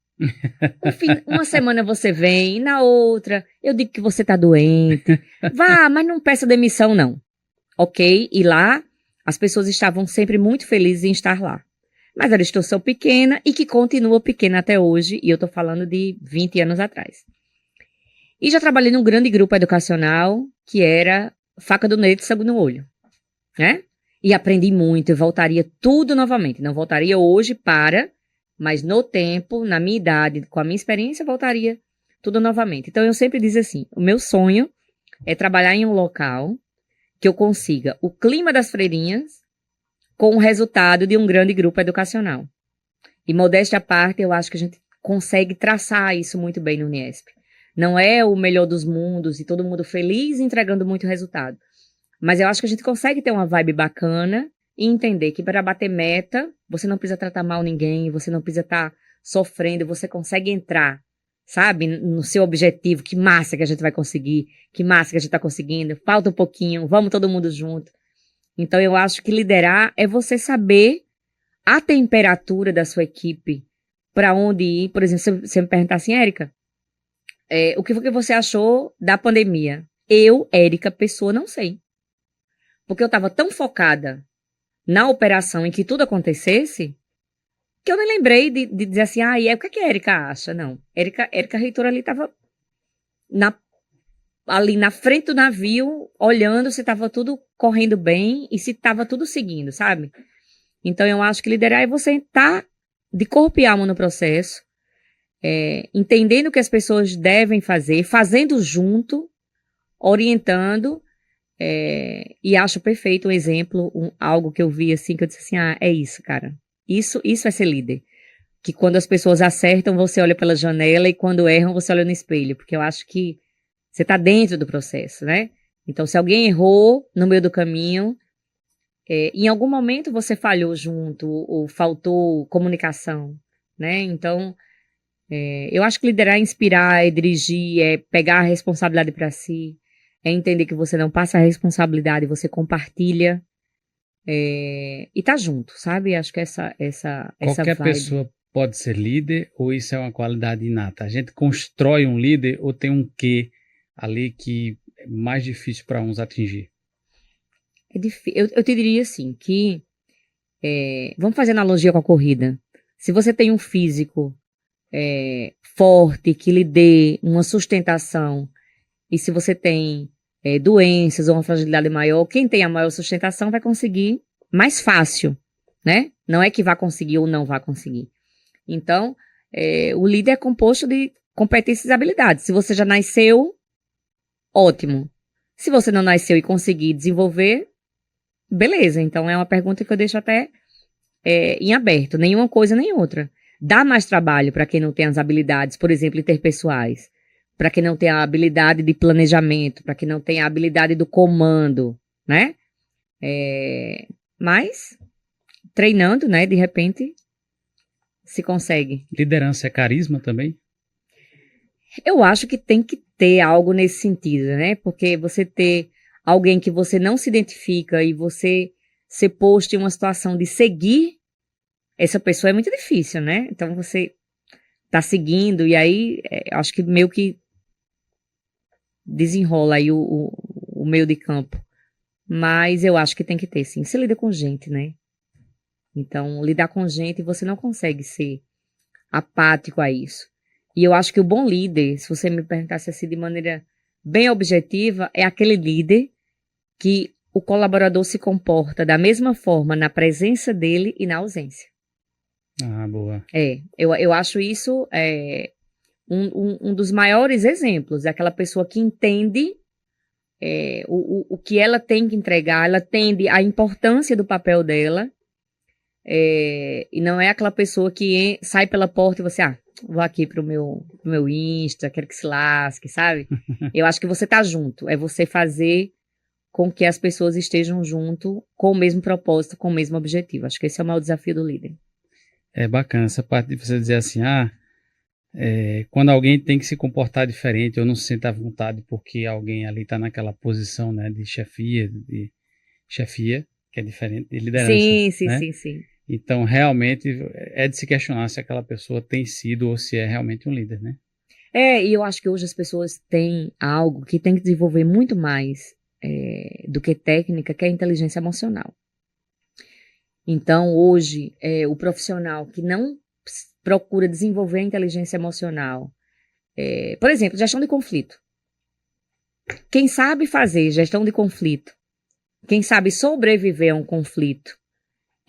Uma semana você vem, na outra, eu digo que você tá doente. Vá, mas não peça demissão, não. Ok? E lá, as pessoas estavam sempre muito felizes em estar lá. Mas era uma instituição pequena e que continua pequena até hoje, e eu tô falando de 20 anos atrás. E já trabalhei num grande grupo educacional, que era Faca do Neto e Sangue no Olho. Né? E aprendi muito, eu voltaria tudo novamente. Não voltaria hoje mas no tempo, na minha idade, com a minha experiência, voltaria tudo novamente. Então, eu sempre digo assim, o meu sonho é trabalhar em um local que eu consiga o clima das freirinhas com o resultado de um grande grupo educacional. E, modéstia à parte, eu acho que a gente consegue traçar isso muito bem no Uniesp. Não é o melhor dos mundos e todo mundo feliz entregando muito resultado. Mas eu acho que a gente consegue ter uma vibe bacana e entender que para bater meta, você não precisa tratar mal ninguém, você não precisa estar sofrendo, você consegue entrar, sabe, no seu objetivo, que massa que a gente vai conseguir, que massa que a gente está conseguindo, falta um pouquinho, vamos todo mundo junto. Então eu acho que liderar é você saber a temperatura da sua equipe, para onde ir. Por exemplo, se você me perguntar assim, Érica, o que foi que você achou da pandemia? Eu, Érica, pessoa, não sei. Porque eu estava tão focada na operação em que tudo acontecesse, que eu nem lembrei de dizer assim, o que a Érica acha? Não, Érica reitora ali estava ali na frente do navio, olhando se estava tudo correndo bem e se estava tudo seguindo, sabe? Então eu acho que liderar é você estar de corpo e alma no processo, entendendo o que as pessoas devem fazer, fazendo junto, orientando. E acho perfeito um exemplo, algo que eu vi assim, que eu disse assim, é isso, cara. Isso é ser líder. Que quando as pessoas acertam, você olha pela janela e quando erram, você olha no espelho. Porque eu acho que você tá dentro do processo, né? Então, se alguém errou no meio do caminho, em algum momento você falhou junto, ou faltou comunicação, né? Então, eu acho que liderar é inspirar, é dirigir, é pegar a responsabilidade para si. É entender que você não passa a responsabilidade, você compartilha e tá junto, sabe? Acho que essa Qualquer vibe. pessoa pode ser líder ou isso é uma qualidade inata? A gente constrói um líder ou tem um quê ali que é mais difícil para uns atingir? Eu te diria assim, que vamos fazer analogia com a corrida. Se você tem um físico forte, que lhe dê uma sustentação, e se você tem doenças ou uma fragilidade maior, quem tem a maior sustentação vai conseguir mais fácil, né? Não é que vá conseguir ou não vá conseguir. Então, o líder é composto de competências e habilidades. Se você já nasceu ótimo. Se você não nasceu e conseguir desenvolver, beleza. Então é uma pergunta que eu deixo até em aberto. Nenhuma coisa nem outra. Dá mais trabalho para quem não tem as habilidades, por exemplo, interpessoais. Para quem não tem a habilidade de planejamento, para quem não tem a habilidade do comando, né? Mas, treinando, né, de repente, se consegue. Liderança é carisma também? Eu acho que tem que ter algo nesse sentido, né? Porque você ter alguém que você não se identifica e você ser posto em uma situação de seguir essa pessoa é muito difícil, né? Então você tá seguindo e aí acho que meio que desenrola aí o meio de campo. Mas eu acho que tem que ter, sim. Você lida com gente, né? Então, lidar com gente, você não consegue ser apático a isso. E eu acho que o bom líder, se você me perguntasse assim de maneira bem objetiva, é aquele líder que o colaborador se comporta da mesma forma na presença dele e na ausência. Ah, boa. Eu acho isso um dos maiores exemplos, é aquela pessoa que entende o que ela tem que entregar, ela entende a importância do papel dela, e não é aquela pessoa que sai pela porta e você, vou aqui pro meu Insta, quero que se lasque, sabe? Eu acho que você tá junto, é você fazer com que as pessoas estejam junto com o mesmo propósito, com o mesmo objetivo. Acho que esse é o maior desafio do líder. É bacana essa parte de você dizer assim, quando alguém tem que se comportar diferente, eu não sinto à vontade porque alguém ali está naquela posição, né, de chefia, que é diferente de liderança. Sim, né? sim. Então, realmente, é de se questionar se aquela pessoa tem sido ou se é realmente um líder, né? E eu acho que hoje as pessoas têm algo que tem que desenvolver muito mais do que técnica, que é a inteligência emocional. Então, hoje, o profissional que não procura desenvolver a inteligência emocional, por exemplo, gestão de conflito. Quem sabe fazer gestão de conflito, quem sabe sobreviver a um conflito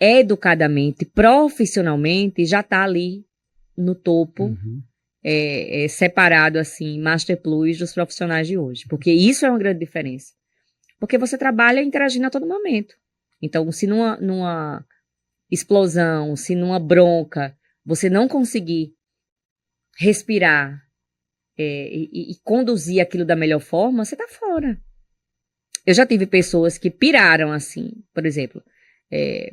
educadamente, profissionalmente, já está ali no topo, separado assim, Master Plus dos profissionais de hoje. Porque isso é uma grande diferença. Porque você trabalha interagindo a todo momento. Então, se numa explosão, se numa bronca, você não conseguir respirar e conduzir aquilo da melhor forma, você tá fora. Eu já tive pessoas que piraram assim, por exemplo,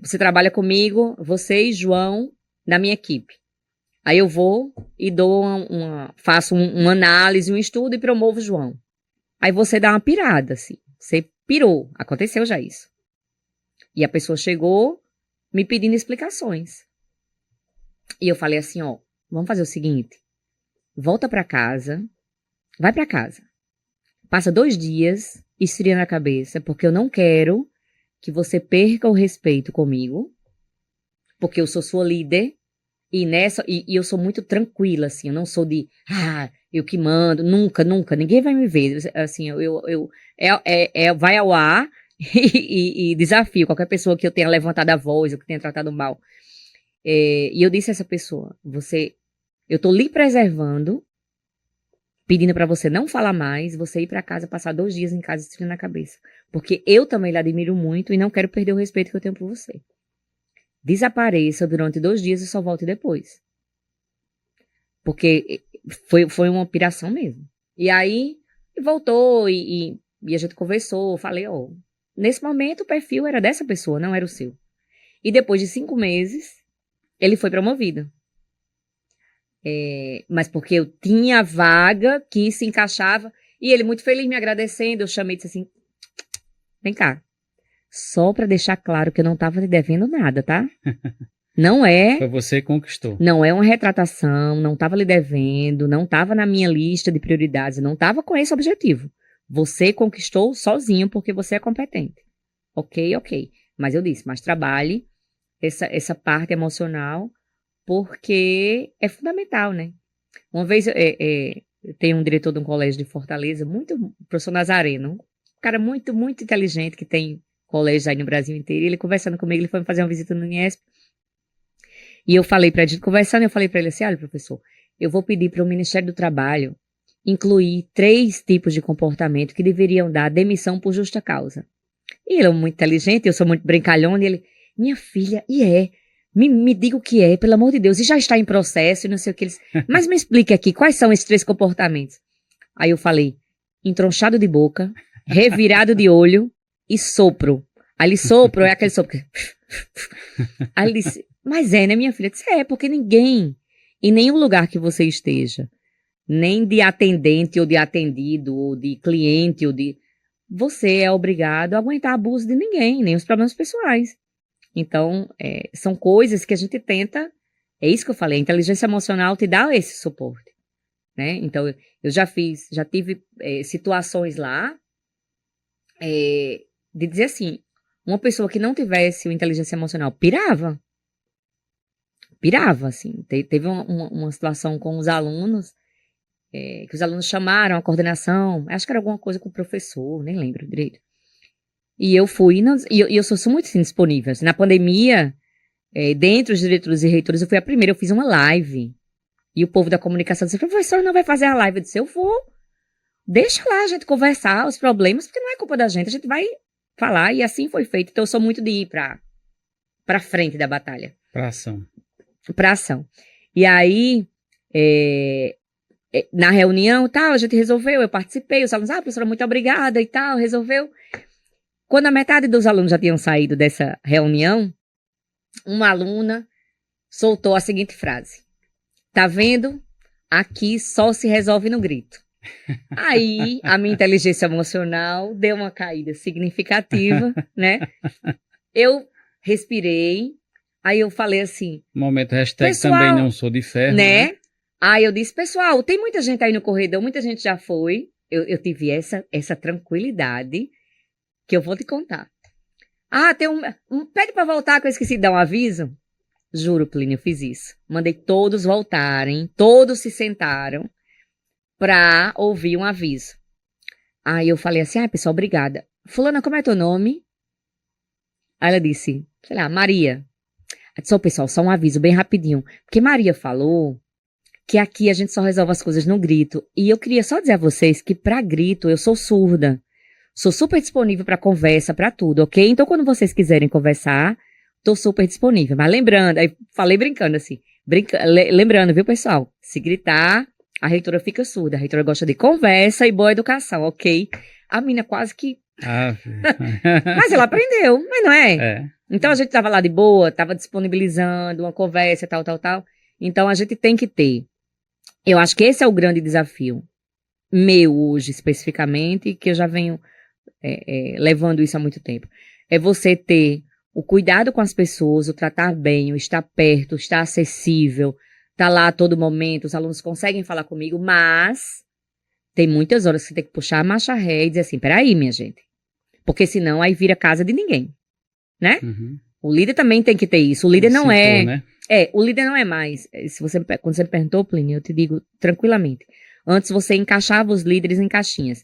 você trabalha comigo, você e João, na minha equipe. Aí eu vou e faço uma análise, um estudo e promovo o João. Aí você dá uma pirada, assim. Você pirou. Aconteceu já isso. E a pessoa chegou me pedindo explicações. E eu falei assim, vamos fazer o seguinte. Volta pra casa. Vai pra casa. Passa 2 dias esfriando a cabeça, porque eu não quero que você perca o respeito comigo, porque eu sou sua líder, e eu sou muito tranquila, assim, eu não sou de, eu que mando, nunca, ninguém vai me ver, assim, vai ao ar e desafio qualquer pessoa que eu tenha levantado a voz ou que tenha tratado mal. E eu disse a essa pessoa, eu tô lhe preservando, pedindo pra você não falar mais, você ir pra casa, passar 2 dias em casa esfriando a cabeça, porque eu também lhe admiro muito e não quero perder o respeito que eu tenho por você. Desapareça durante 2 dias e só volte depois. Porque foi uma piração mesmo. E aí, voltou e a gente conversou, falei, nesse momento o perfil era dessa pessoa, não era o seu. E depois de 5 meses, ele foi promovido. Mas porque eu tinha vaga que se encaixava, e ele muito feliz me agradecendo, eu chamei e disse assim, vem cá. Só pra deixar claro que eu não tava lhe devendo nada, tá? Não é. Foi você que conquistou. Não é uma retratação, não tava lhe devendo, não tava na minha lista de prioridades, não tava com esse objetivo. Você conquistou sozinho porque você é competente. Ok. Mas eu disse, mas trabalhe essa parte emocional porque é fundamental, né? Uma vez eu tenho um diretor de um colégio de Fortaleza, professor Nazareno, um cara muito, muito inteligente que tem colégios aí no Brasil inteiro, e ele conversando comigo, ele foi fazer uma visita no Uniesp, e eu falei pra ele, conversando, eu falei pra ele assim, olha, professor, eu vou pedir para o Ministério do Trabalho incluir 3 tipos de comportamento que deveriam dar demissão por justa causa. E ele é muito inteligente, eu sou muito brincalhona, e ele, minha filha, me diga o que é, pelo amor de Deus, e já está em processo, e não sei o que eles... Mas me explique aqui, quais são esses 3 comportamentos? Aí eu falei, entronchado de boca, revirado de olho e sopro. Aí ele sopro, é aquele sopro. Aí ele disse, mas né, minha filha? Eu disse, porque ninguém, em nenhum lugar que você esteja, nem de atendente ou de atendido, ou de cliente, você é obrigado a aguentar abuso de ninguém, nem os problemas pessoais. Então, são coisas que a gente tenta, é isso que eu falei, a inteligência emocional te dá esse suporte, né? Então, eu já tive situações lá, de dizer assim, uma pessoa que não tivesse uma inteligência emocional pirava, assim. Teve uma situação com os alunos, que os alunos chamaram a coordenação, acho que era alguma coisa com o professor, nem lembro direito. E eu fui, e eu sou muito assim, disponível. Assim, na pandemia, dentre os diretores e reitores, eu fui a primeira, eu fiz uma live. E o povo da comunicação disse, professor, não vai fazer a live? Eu disse, eu vou. Deixa lá a gente conversar os problemas, porque não é culpa da gente, a gente vai falar, e assim foi feito. Então eu sou muito de ir pra frente da batalha. Pra ação. Pra ação. E aí, na reunião e tal, a gente resolveu, eu participei, os alunos, professora, muito obrigada e tal, resolveu. Quando a metade dos alunos já tinham saído dessa reunião, uma aluna soltou a seguinte frase, tá vendo? Aqui só se resolve no grito. Aí, a minha inteligência emocional deu uma caída significativa, né? Eu respirei, aí eu falei assim... Momento hashtag pessoal, também não sou de ferro, né? Aí eu disse, pessoal, tem muita gente aí no corredor, muita gente já foi. Eu tive essa tranquilidade que eu vou te contar. Tem pede pra voltar que eu esqueci de dar um aviso. Juro, Plínio, eu fiz isso. Mandei todos voltarem, todos se sentaram pra ouvir um aviso. Aí eu falei assim, pessoal, obrigada. Fulana, como é teu nome? Aí ela disse, sei lá, Maria. Eu disse, pessoal, só um aviso bem rapidinho. Porque Maria falou que aqui a gente só resolve as coisas no grito. E eu queria só dizer a vocês que pra grito eu sou surda. Sou super disponível pra conversa, pra tudo, ok? Então quando vocês quiserem conversar, tô super disponível. Mas lembrando, aí falei brincando assim, lembrando, viu, pessoal? Se gritar, a reitora fica surda. A reitora gosta de conversa e boa educação, ok? A menina quase que... Mas ela aprendeu, mas não é? Então a gente tava lá de boa, tava disponibilizando uma conversa, tal. Então a gente tem que ter. Eu acho que esse é o grande desafio meu hoje, especificamente, que eu já venho levando isso há muito tempo. É você ter o cuidado com as pessoas, o tratar bem, o estar perto, o estar acessível, estar lá a todo momento, os alunos conseguem falar comigo, mas tem muitas horas que você tem que puxar a marcha ré e dizer assim, peraí, minha gente, porque senão aí vira casa de ninguém, né? Uhum. O líder também tem que ter isso, o líder não é... né? O líder não é mais, quando você me perguntou, Plínio, eu te digo tranquilamente, antes você encaixava os líderes em caixinhas.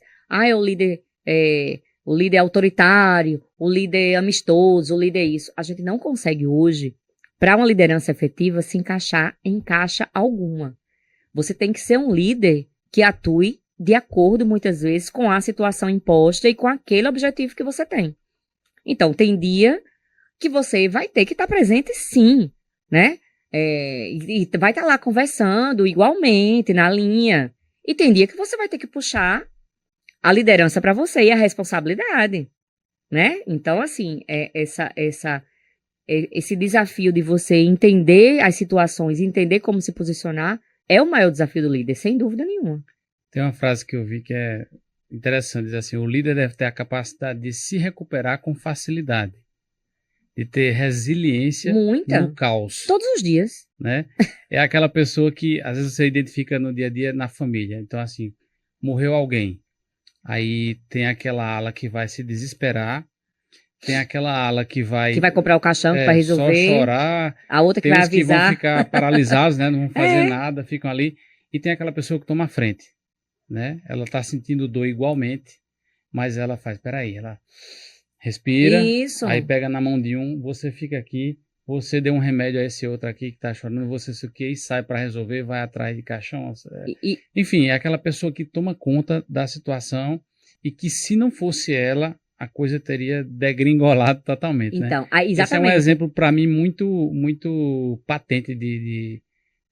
O líder autoritário, o líder amistoso, o líder isso. A gente não consegue hoje, para uma liderança efetiva, se encaixar em caixa alguma. Você tem que ser um líder que atue de acordo, muitas vezes, com a situação imposta e com aquele objetivo que você tem. Então, tem dia que você vai ter que estar presente, sim, né? E vai estar lá conversando igualmente, na linha. E tem dia que você vai ter que puxar a liderança para você e a responsabilidade, né? Então, assim, esse desafio de você entender as situações, entender como se posicionar, é o maior desafio do líder, sem dúvida nenhuma. Tem uma frase que eu vi que é interessante, diz assim, o líder deve ter a capacidade de se recuperar com facilidade, de ter resiliência no caos. Todos os dias. Né? É aquela pessoa que às vezes você identifica no dia a dia na família. Então, assim, morreu alguém. Aí tem aquela ala que vai se desesperar, tem aquela ala que vai comprar o caixão, que vai resolver. Só chorar. A outra que vai avisar. Tem uns que vão ficar paralisados, né? Não vão fazer nada, ficam ali. E tem aquela pessoa que toma a frente, né? Ela tá sentindo dor igualmente, mas ela faz, peraí, ela respira, Isso. Aí pega na mão de um, você fica aqui você deu um remédio a esse outro aqui que tá chorando, você se o que e sai para resolver, vai atrás de caixão. Enfim, é aquela pessoa que toma conta da situação e que se não fosse ela, a coisa teria degringolado totalmente, né? Então, Esse é um exatamente. exemplo para mim muito patente de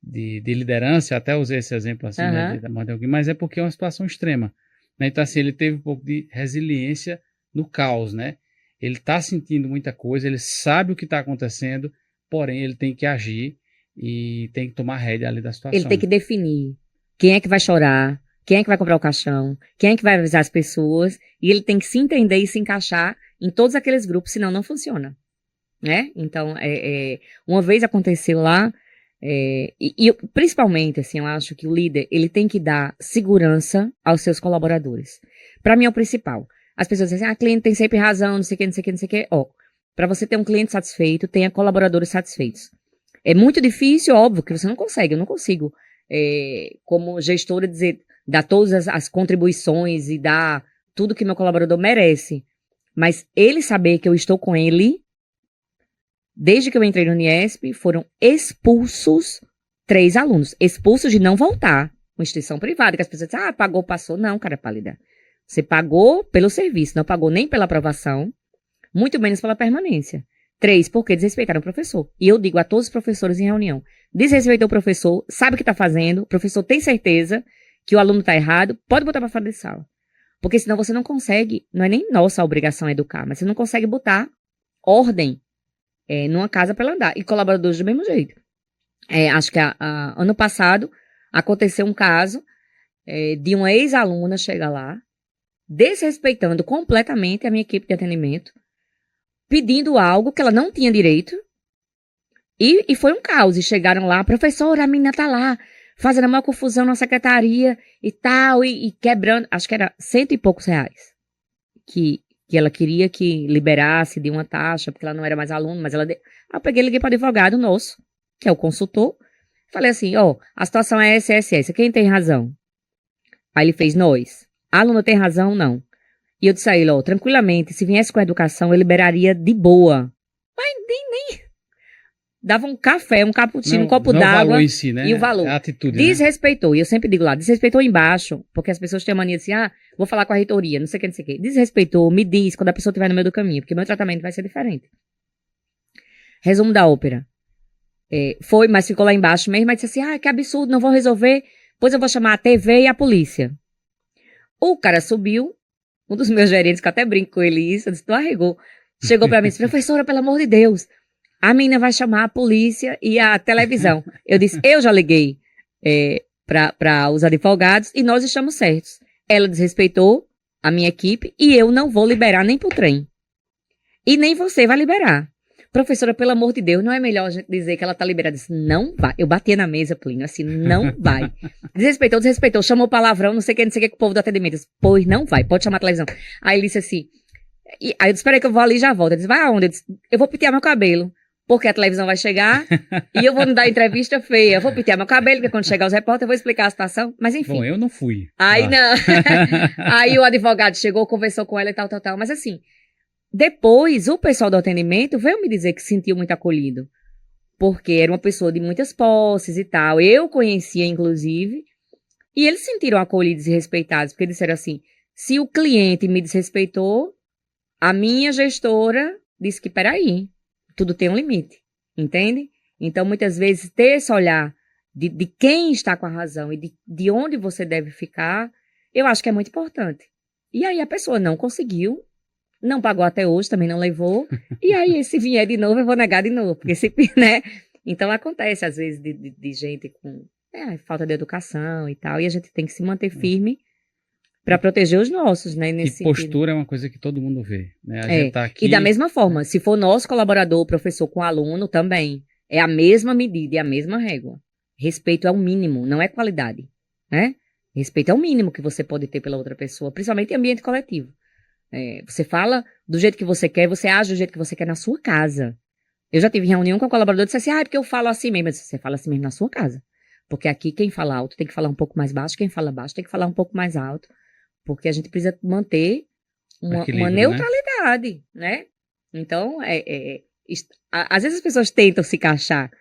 liderança. Eu até usei esse exemplo assim, né, da mãe de alguém, mas é porque é uma situação extrema, né? Então, assim, ele teve um pouco de resiliência no caos, né? Ele está sentindo muita coisa, ele sabe o que está acontecendo, porém ele tem que agir e tem que tomar rédea ali da situação. Ele tem que definir quem é que vai chorar, quem é que vai comprar o caixão, quem é que vai avisar as pessoas, e ele tem que se entender e se encaixar em todos aqueles grupos, senão não funciona, né? Então, uma vez aconteceu lá, principalmente, assim, eu acho que o líder, ele tem que dar segurança aos seus colaboradores. Para mim é o principal. As pessoas dizem assim, a cliente tem sempre razão, não sei o que, não sei o que, não sei o que. Ó, para você ter um cliente satisfeito, tenha colaboradores satisfeitos. É muito difícil, óbvio, que você não consegue. Eu não consigo, como gestora, dar todas as contribuições e dar tudo que meu colaborador merece. Mas ele saber que eu estou com ele, desde que eu entrei no Uniesp, foram expulsos 3 alunos. Expulsos de não voltar. Uma instituição privada, que as pessoas dizem, pagou, passou. Não, cara pálida. Você pagou pelo serviço, não pagou nem pela aprovação, muito menos pela permanência. 3, porque desrespeitaram o professor. E eu digo a todos os professores em reunião, desrespeitou o professor, sabe o que está fazendo, o professor tem certeza que o aluno está errado, pode botar para fora da sala. Porque senão você não consegue, não é nem nossa obrigação educar, mas você não consegue botar ordem numa casa para ela andar. E colaboradores do mesmo jeito. Acho que ano passado aconteceu um caso de uma ex-aluna chegar lá, desrespeitando completamente a minha equipe de atendimento, pedindo algo que ela não tinha direito, e foi um caos. E chegaram lá, professora, a menina tá lá, fazendo a maior confusão na secretaria e tal, e quebrando, acho que era R$100 e poucos que ela queria que liberasse de uma taxa, porque ela não era mais aluno, mas ela... eu peguei e liguei para o advogado nosso, que é o consultor, falei assim, a situação é essa, quem tem razão? Aí ele fez, nós. A aluna tem razão, não. E eu disse a ele, tranquilamente, se viesse com a educação, eu liberaria de boa. Mas nem dava um café, um cappuccino, um copo d'água. O valor em si, né? E o valor. É a atitude, desrespeitou. Né? E eu sempre digo lá, desrespeitou embaixo, porque as pessoas têm a mania de assim, vou falar com a reitoria, não sei o que. Desrespeitou, me diz quando a pessoa estiver no meio do caminho, porque meu tratamento vai ser diferente. Resumo da ópera. Foi, mas ficou lá embaixo mesmo, mas disse assim, que absurdo, não vou resolver, pois eu vou chamar a TV e a polícia. O cara subiu, um dos meus gerentes, que eu até brinco com ele isso, eu disse, tu arregou. Chegou pra mim e disse, professora, pelo amor de Deus, a menina vai chamar a polícia e a televisão. Eu disse, eu já liguei para os advogados e nós estamos certos. Ela desrespeitou a minha equipe e eu não vou liberar nem pro trem. E nem você vai liberar. Professora, pelo amor de Deus, não é melhor a gente dizer que ela tá liberada? Eu disse, não vai. Eu batia na mesa, Plínio, assim, não vai. Desrespeitou, chamou palavrão, não sei o que, o povo do atendimento. Eu disse, pois não vai, pode chamar a televisão. Aí ele disse assim, aí eu disse, espera aí que eu vou ali e já volto. Ele disse, vai aonde? Eu disse, eu vou pentear meu cabelo, porque a televisão vai chegar e eu vou me dar entrevista feia. Eu vou pentear meu cabelo, porque quando chegar os repórteres eu vou explicar a situação, mas enfim. Bom, eu não fui. Aí não. Aí o advogado chegou, conversou com ela e tal, mas assim... Depois, o pessoal do atendimento veio me dizer que se sentiu muito acolhido, porque era uma pessoa de muitas posses e tal. Eu conhecia, inclusive, e eles se sentiram acolhidos e respeitados, porque disseram assim, se o cliente me desrespeitou, a minha gestora disse que, peraí, tudo tem um limite, entende? Então, muitas vezes, ter esse olhar de quem está com a razão e de onde você deve ficar, eu acho que é muito importante. E aí a pessoa não conseguiu, não pagou até hoje, também não levou. E aí, se vier de novo, eu vou negar de novo. Porque né? Então, acontece, às vezes, de gente com falta de educação e tal. E a gente tem que se manter firme para proteger os nossos, né? Nesse e postura é uma coisa que todo mundo vê. Né? A gente tá aqui... E da mesma forma, se for nosso colaborador, professor com aluno, também. É a mesma medida e a mesma régua. Respeito é o mínimo, não é qualidade. Né? Respeito é o mínimo que você pode ter pela outra pessoa, principalmente em ambiente coletivo. Você fala do jeito que você quer, você age do jeito que você quer na sua casa. Eu já tive reunião com um colaborador e disse assim, porque eu falo assim mesmo. Mas você fala assim mesmo na sua casa. Porque aqui quem fala alto tem que falar um pouco mais baixo, quem fala baixo tem que falar um pouco mais alto. Porque a gente precisa manter uma neutralidade, né? Então, Às vezes as pessoas tentam se encaixar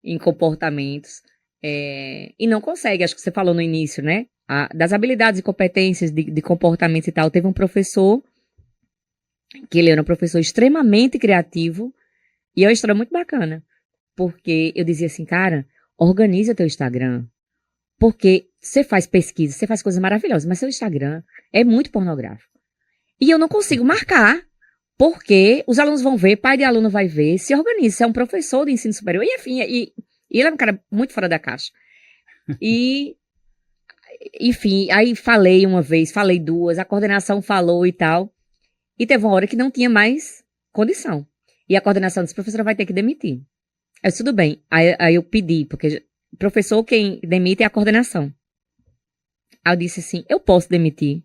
em comportamentos e não conseguem. Acho que você falou no início, né? Das habilidades e competências de comportamento e tal. Teve um professor, que ele era um professor extremamente criativo, e é uma história muito bacana. Porque eu dizia assim, cara, organiza teu Instagram. Porque você faz pesquisa, você faz coisas maravilhosas, mas seu Instagram é muito pornográfico. E eu não consigo marcar, porque os alunos vão ver, pai de aluno vai ver, se organiza, você é um professor de ensino superior, e enfim, e ele é um cara muito fora da caixa. E, enfim, aí falei uma vez, falei duas, a coordenação falou e tal, e teve uma hora que não tinha mais condição. E a coordenação disse, professora, vai ter que demitir. Eu disse, tudo bem. Aí eu pedi, porque professor, quem demite é a coordenação. Aí eu disse assim, eu posso demitir,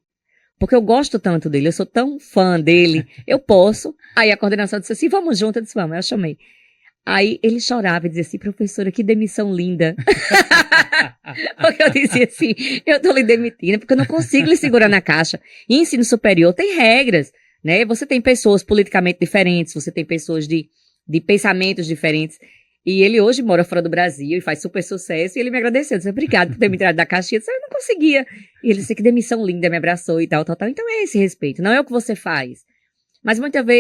porque eu gosto tanto dele, eu sou tão fã dele, eu posso. Aí a coordenação disse assim, vamos junto, eu disse, vamos, eu chamei. Aí ele chorava e dizia assim, professora, que demissão linda. Porque eu dizia assim, eu tô lhe demitindo, porque eu não consigo lhe segurar na caixa. E ensino superior tem regras, né? Você tem pessoas politicamente diferentes, você tem pessoas de pensamentos diferentes. E ele hoje mora fora do Brasil e faz super sucesso. E ele me agradeceu, disse, obrigado por ter me tirado da caixinha. Eu disse, eu não conseguia. E ele disse, que demissão linda, me abraçou e tal, tal, tal. Então é esse respeito, não é o que você faz. Mas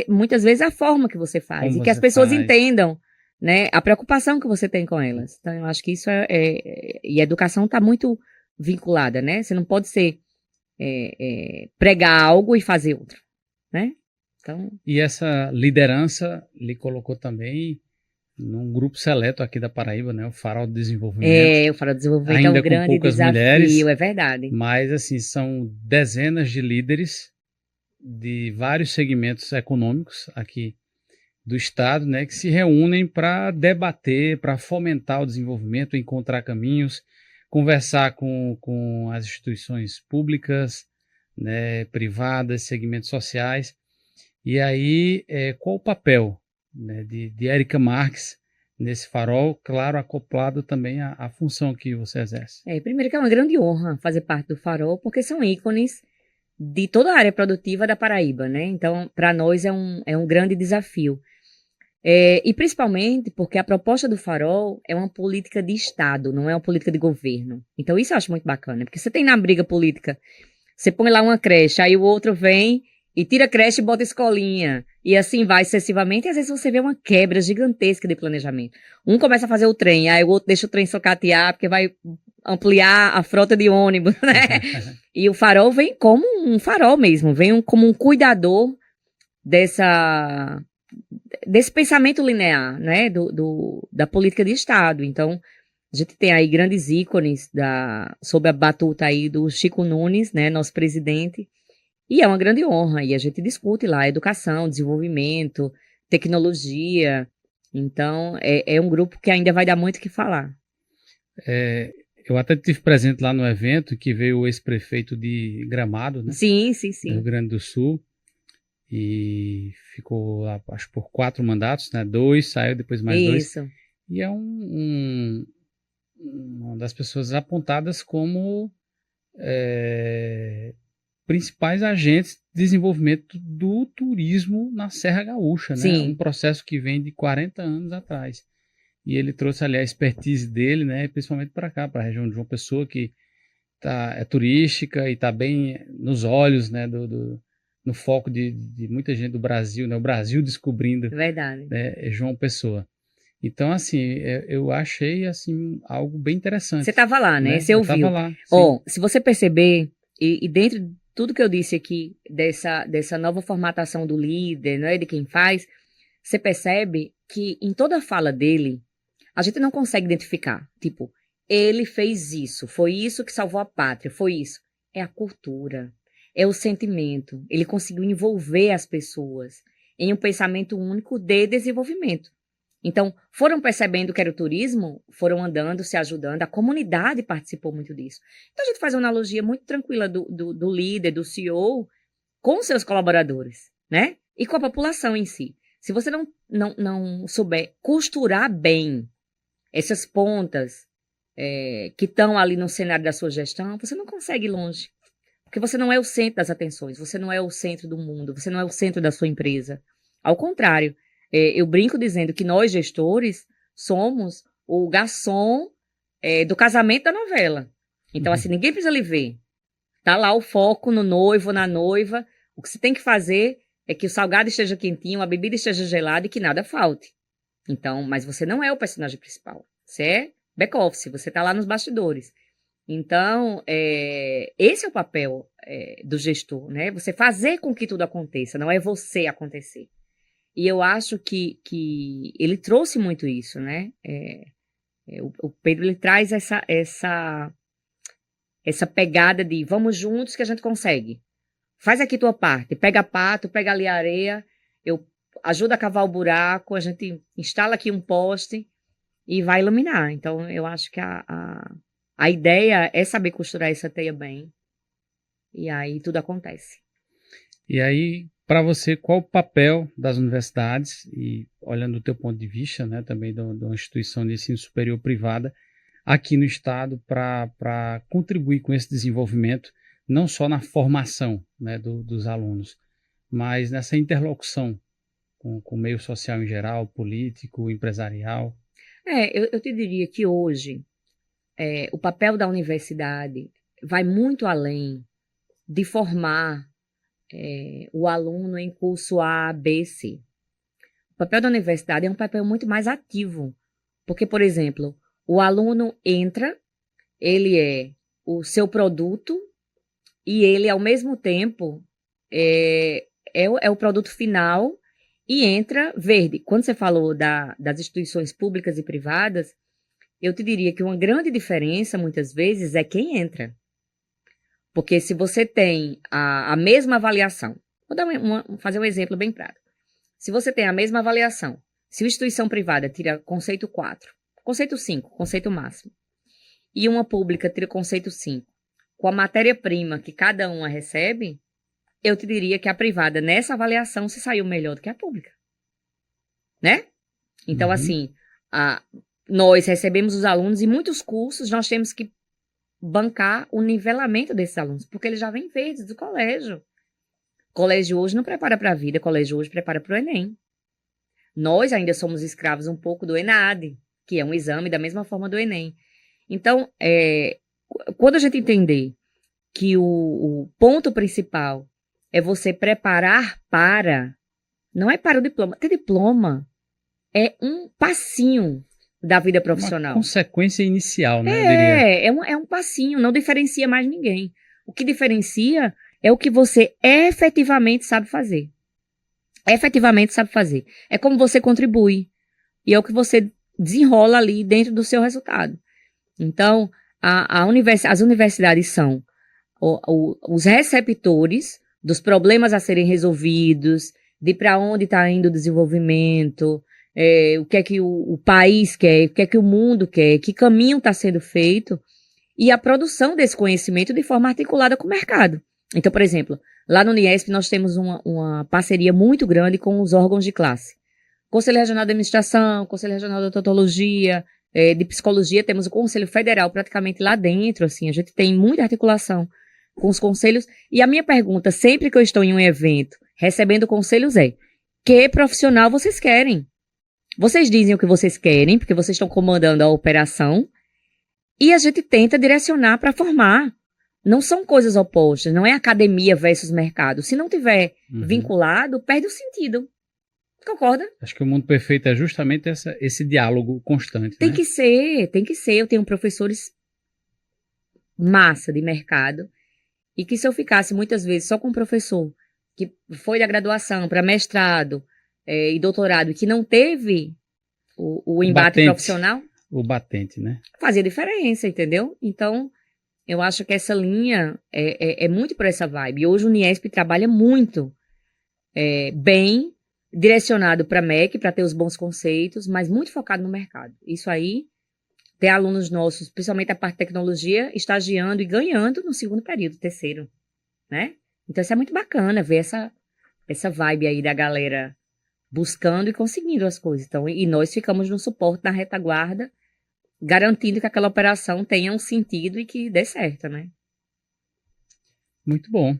muitas vezes é a forma que você faz. Como e que as você pessoas faz. entendam, né, a preocupação que você tem com elas. Então eu acho que isso e a educação está muito vinculada, né? Você não pode pregar algo e fazer outro, né? Então... E essa liderança lhe colocou também num grupo seleto aqui da Paraíba, né? O Farol de Desenvolvimento. O Farol de Desenvolvimento Ainda é um com grande poucas desafio, mulheres, é verdade. mas assim, são dezenas de líderes de vários segmentos econômicos aqui do estado, né, que se reúnem para debater, para fomentar o desenvolvimento, encontrar caminhos, conversar com as instituições públicas, né, privadas, segmentos sociais. E aí, qual o papel, né, de Érica Marques nesse farol, claro, acoplado também à função que você exerce? Primeiro que é uma grande honra fazer parte do Farol, porque são ícones de toda a área produtiva da Paraíba, né? Então, para nós é um grande desafio. E principalmente porque a proposta do Farol é uma política de Estado, não é uma política de governo. Então, isso eu acho muito bacana, porque você tem na briga política, você põe lá uma creche, aí o outro vem e tira a creche e bota escolinha. E assim vai sucessivamente, e às vezes você vê uma quebra gigantesca de planejamento. Um começa a fazer o trem, aí o outro deixa o trem socatear, porque vai ampliar a frota de ônibus, né? E o Farol vem como um farol mesmo, vem como um cuidador desse pensamento linear, né, da política de Estado. Então, a gente tem aí grandes ícones sob a batuta aí do Chico Nunes, né, nosso presidente, e é uma grande honra, e a gente discute lá educação, desenvolvimento, tecnologia. Então, é um grupo que ainda vai dar muito o que falar. Eu até estive presente lá no evento que veio o ex-prefeito de Gramado, né? Sim, sim, sim. Do Rio Grande do Sul. E ficou lá, acho, por 4 mandatos, né? 2, saiu depois mais 2. Isso. E é uma das pessoas apontadas como principais agentes de desenvolvimento do turismo na Serra Gaúcha, né? Sim. Um processo que vem de 40 anos atrás. E ele trouxe ali a expertise dele, né? Principalmente para cá, para a região de João Pessoa, que é turística e está bem nos olhos, né? No foco de muita gente do Brasil, né? O Brasil descobrindo, Verdade. né? João Pessoa. Então, assim, eu achei assim algo bem interessante. Você estava lá, né? Você ouviu. Eu estava lá. Se você perceber, e dentro de tudo que eu disse aqui, dessa nova formatação do líder, né, de quem faz, você percebe que em toda a fala dele, a gente não consegue identificar. Tipo, ele fez isso, foi isso que salvou a pátria, foi isso. É a cultura, é o sentimento. Ele conseguiu envolver as pessoas em um pensamento único de desenvolvimento. Então, foram percebendo que era o turismo, foram andando, se ajudando, a comunidade participou muito disso. Então, a gente faz uma analogia muito tranquila do líder, do CEO, com seus colaboradores, né? E com a população em si. Se você não souber costurar bem essas pontas que estão ali no cenário da sua gestão, você não consegue ir longe. Porque você não é o centro das atenções, você não é o centro do mundo, você não é o centro da sua empresa. Ao contrário, eu brinco dizendo que nós, gestores, somos o garçom do casamento da novela. Então, assim, ninguém precisa lhe ver. Tá lá o foco no noivo, na noiva. O que você tem que fazer é que o salgado esteja quentinho, a bebida esteja gelada e que nada falte. Então, mas você não é o personagem principal. Você é back-office, você tá lá nos bastidores. Então, esse é o papel do gestor, né? Você fazer com que tudo aconteça, não é você acontecer. E eu acho que ele trouxe muito isso, né? O Pedro, ele traz essa pegada de vamos juntos que a gente consegue. Faz aqui tua parte, pega pato, pega ali a areia, eu ajudo a cavar o buraco, a gente instala aqui um poste e vai iluminar. Então, eu acho que a ideia é saber costurar essa teia bem. E aí tudo acontece. E aí, para você, qual o papel das universidades, e olhando do teu ponto de vista, né, também de uma instituição de ensino superior privada, aqui no Estado, para contribuir com esse desenvolvimento, não só na formação, né, dos alunos, mas nessa interlocução com o meio social em geral, político, empresarial? Eu te diria que hoje o papel da universidade vai muito além de formar o aluno em curso A, B, C. O papel da universidade é um papel muito mais ativo, porque, por exemplo, o aluno entra, ele é o seu produto e ele, ao mesmo tempo, é o produto final e entra verde. Quando você falou das instituições públicas e privadas, eu te diria que uma grande diferença, muitas vezes, é quem entra. Porque se você tem a mesma avaliação, vou dar fazer um exemplo bem prático. Se você tem a mesma avaliação, se uma instituição privada tira conceito 4, conceito 5, conceito máximo, e uma pública tira conceito 5, com a matéria-prima que cada uma recebe, eu te diria que a privada, nessa avaliação, se saiu melhor do que a pública. Né? Então, assim, nós recebemos os alunos e muitos cursos nós temos que bancar o nivelamento desses alunos, porque eles já vêm verdes do colégio. Colégio hoje não prepara para a vida, colégio hoje prepara para o Enem. Nós ainda somos escravos um pouco do ENAD, que é um exame da mesma forma do Enem. Então, quando a gente entender que o ponto principal é você preparar para, não é para o diploma. Ter diploma é um passinho da vida profissional. Uma consequência inicial, né? É um passinho, não diferencia mais ninguém. O que diferencia é o que você efetivamente sabe fazer. Efetivamente sabe fazer. É como você contribui. E é o que você desenrola ali dentro do seu resultado. Então, as universidades são os receptores dos problemas a serem resolvidos, de para onde está indo o desenvolvimento, o que é que o país quer, o que é que o mundo quer, que caminho está sendo feito, e a produção desse conhecimento de forma articulada com o mercado. Então, por exemplo, lá no Uniesp nós temos uma parceria muito grande com os órgãos de classe. Conselho Regional de Administração, Conselho Regional de Odontologia, de Psicologia, temos o Conselho Federal praticamente lá dentro, assim, a gente tem muita articulação com os conselhos. E a minha pergunta, sempre que eu estou em um evento recebendo conselhos que profissional vocês querem? Vocês dizem o que vocês querem, porque vocês estão comandando a operação, e a gente tenta direcionar para formar. Não são coisas opostas, não é academia versus mercado. Se não tiver vinculado, perde o sentido. Concorda? Acho que o mundo perfeito é justamente esse diálogo constante. Tem que ser. Eu tenho professores massa de mercado, e que se eu ficasse muitas vezes só com um professor que foi da graduação para mestrado e doutorado, e que não teve o embate profissional. O batente, né? Fazia diferença, entendeu? Então, eu acho que essa linha é muito por essa vibe. E hoje o Uniesp trabalha muito bem direcionado para MEC, para ter os bons conceitos, mas muito focado no mercado. Isso aí, tem alunos nossos, principalmente a parte de tecnologia, estagiando e ganhando no segundo período, terceiro, né? Então isso é muito bacana ver essa vibe aí da galera buscando e conseguindo as coisas. Então, e nós ficamos no suporte, na retaguarda, garantindo que aquela operação tenha um sentido e que dê certo, né? Muito bom.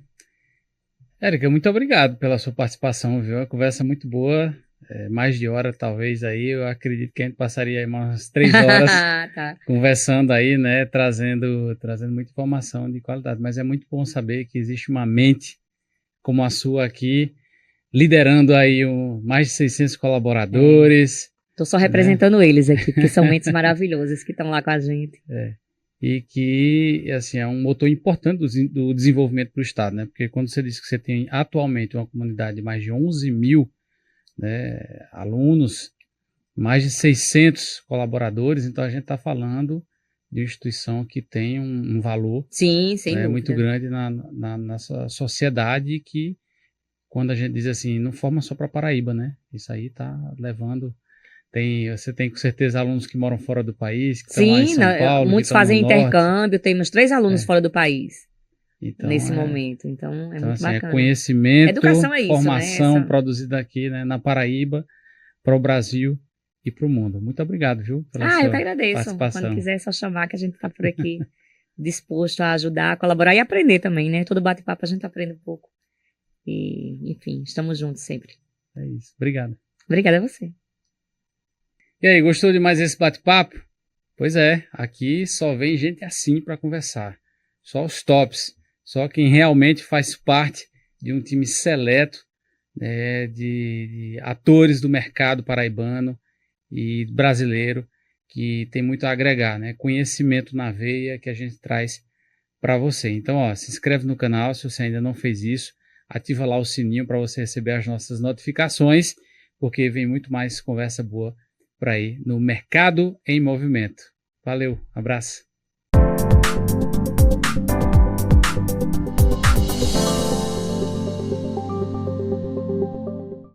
Érica, muito obrigado pela sua participação, viu? A conversa é muito boa. mais de hora, talvez, aí, eu acredito que a gente passaria aí umas 3 horas Tá. conversando aí, né, trazendo muita informação de qualidade, mas é muito bom saber que existe uma mente como a sua aqui, liderando aí mais de 600 colaboradores. Tô só representando eles aqui, porque são mentes maravilhosas que estão lá com a gente. E que, assim, é um motor importante do desenvolvimento do Estado, né? Porque quando você diz que você tem atualmente uma comunidade de mais de 11 mil, né, alunos, mais de 600 colaboradores, então a gente está falando de uma instituição que tem um valor, Sim, sem dúvida, muito grande na nossa sociedade, que quando a gente diz assim, não forma só para Paraíba, né? Isso aí está levando... Você tem com certeza alunos que moram fora do país, que estão lá em São Paulo, muitos que estão fazem no norte. intercâmbio, temos 3 alunos fora do país então, nesse momento, então é muito assim, bacana. Conhecimento, Educação é isso, formação né? produzida aqui, né, na Paraíba, para o Brasil e para o mundo. Muito obrigado, viu, pela sua Eu que agradeço. participação. Quando quiser, é só chamar que a gente está por aqui disposto a ajudar, a colaborar e aprender também, né? Todo bate-papo a gente aprende um pouco. E, enfim, estamos juntos sempre. É isso. Obrigado. Obrigada a você. E aí, gostou de mais esse bate-papo? Pois é, aqui só vem gente assim para conversar. Só os tops. Só quem realmente faz parte de um time seleto, né, de atores do mercado paraibano e brasileiro, que tem muito a agregar, né? Conhecimento na veia que a gente traz para você. Então, se inscreve no canal se você ainda não fez isso. Ativa lá o sininho para você receber as nossas notificações, porque vem muito mais conversa boa por aí no Mercado em Movimento. Valeu, abraço.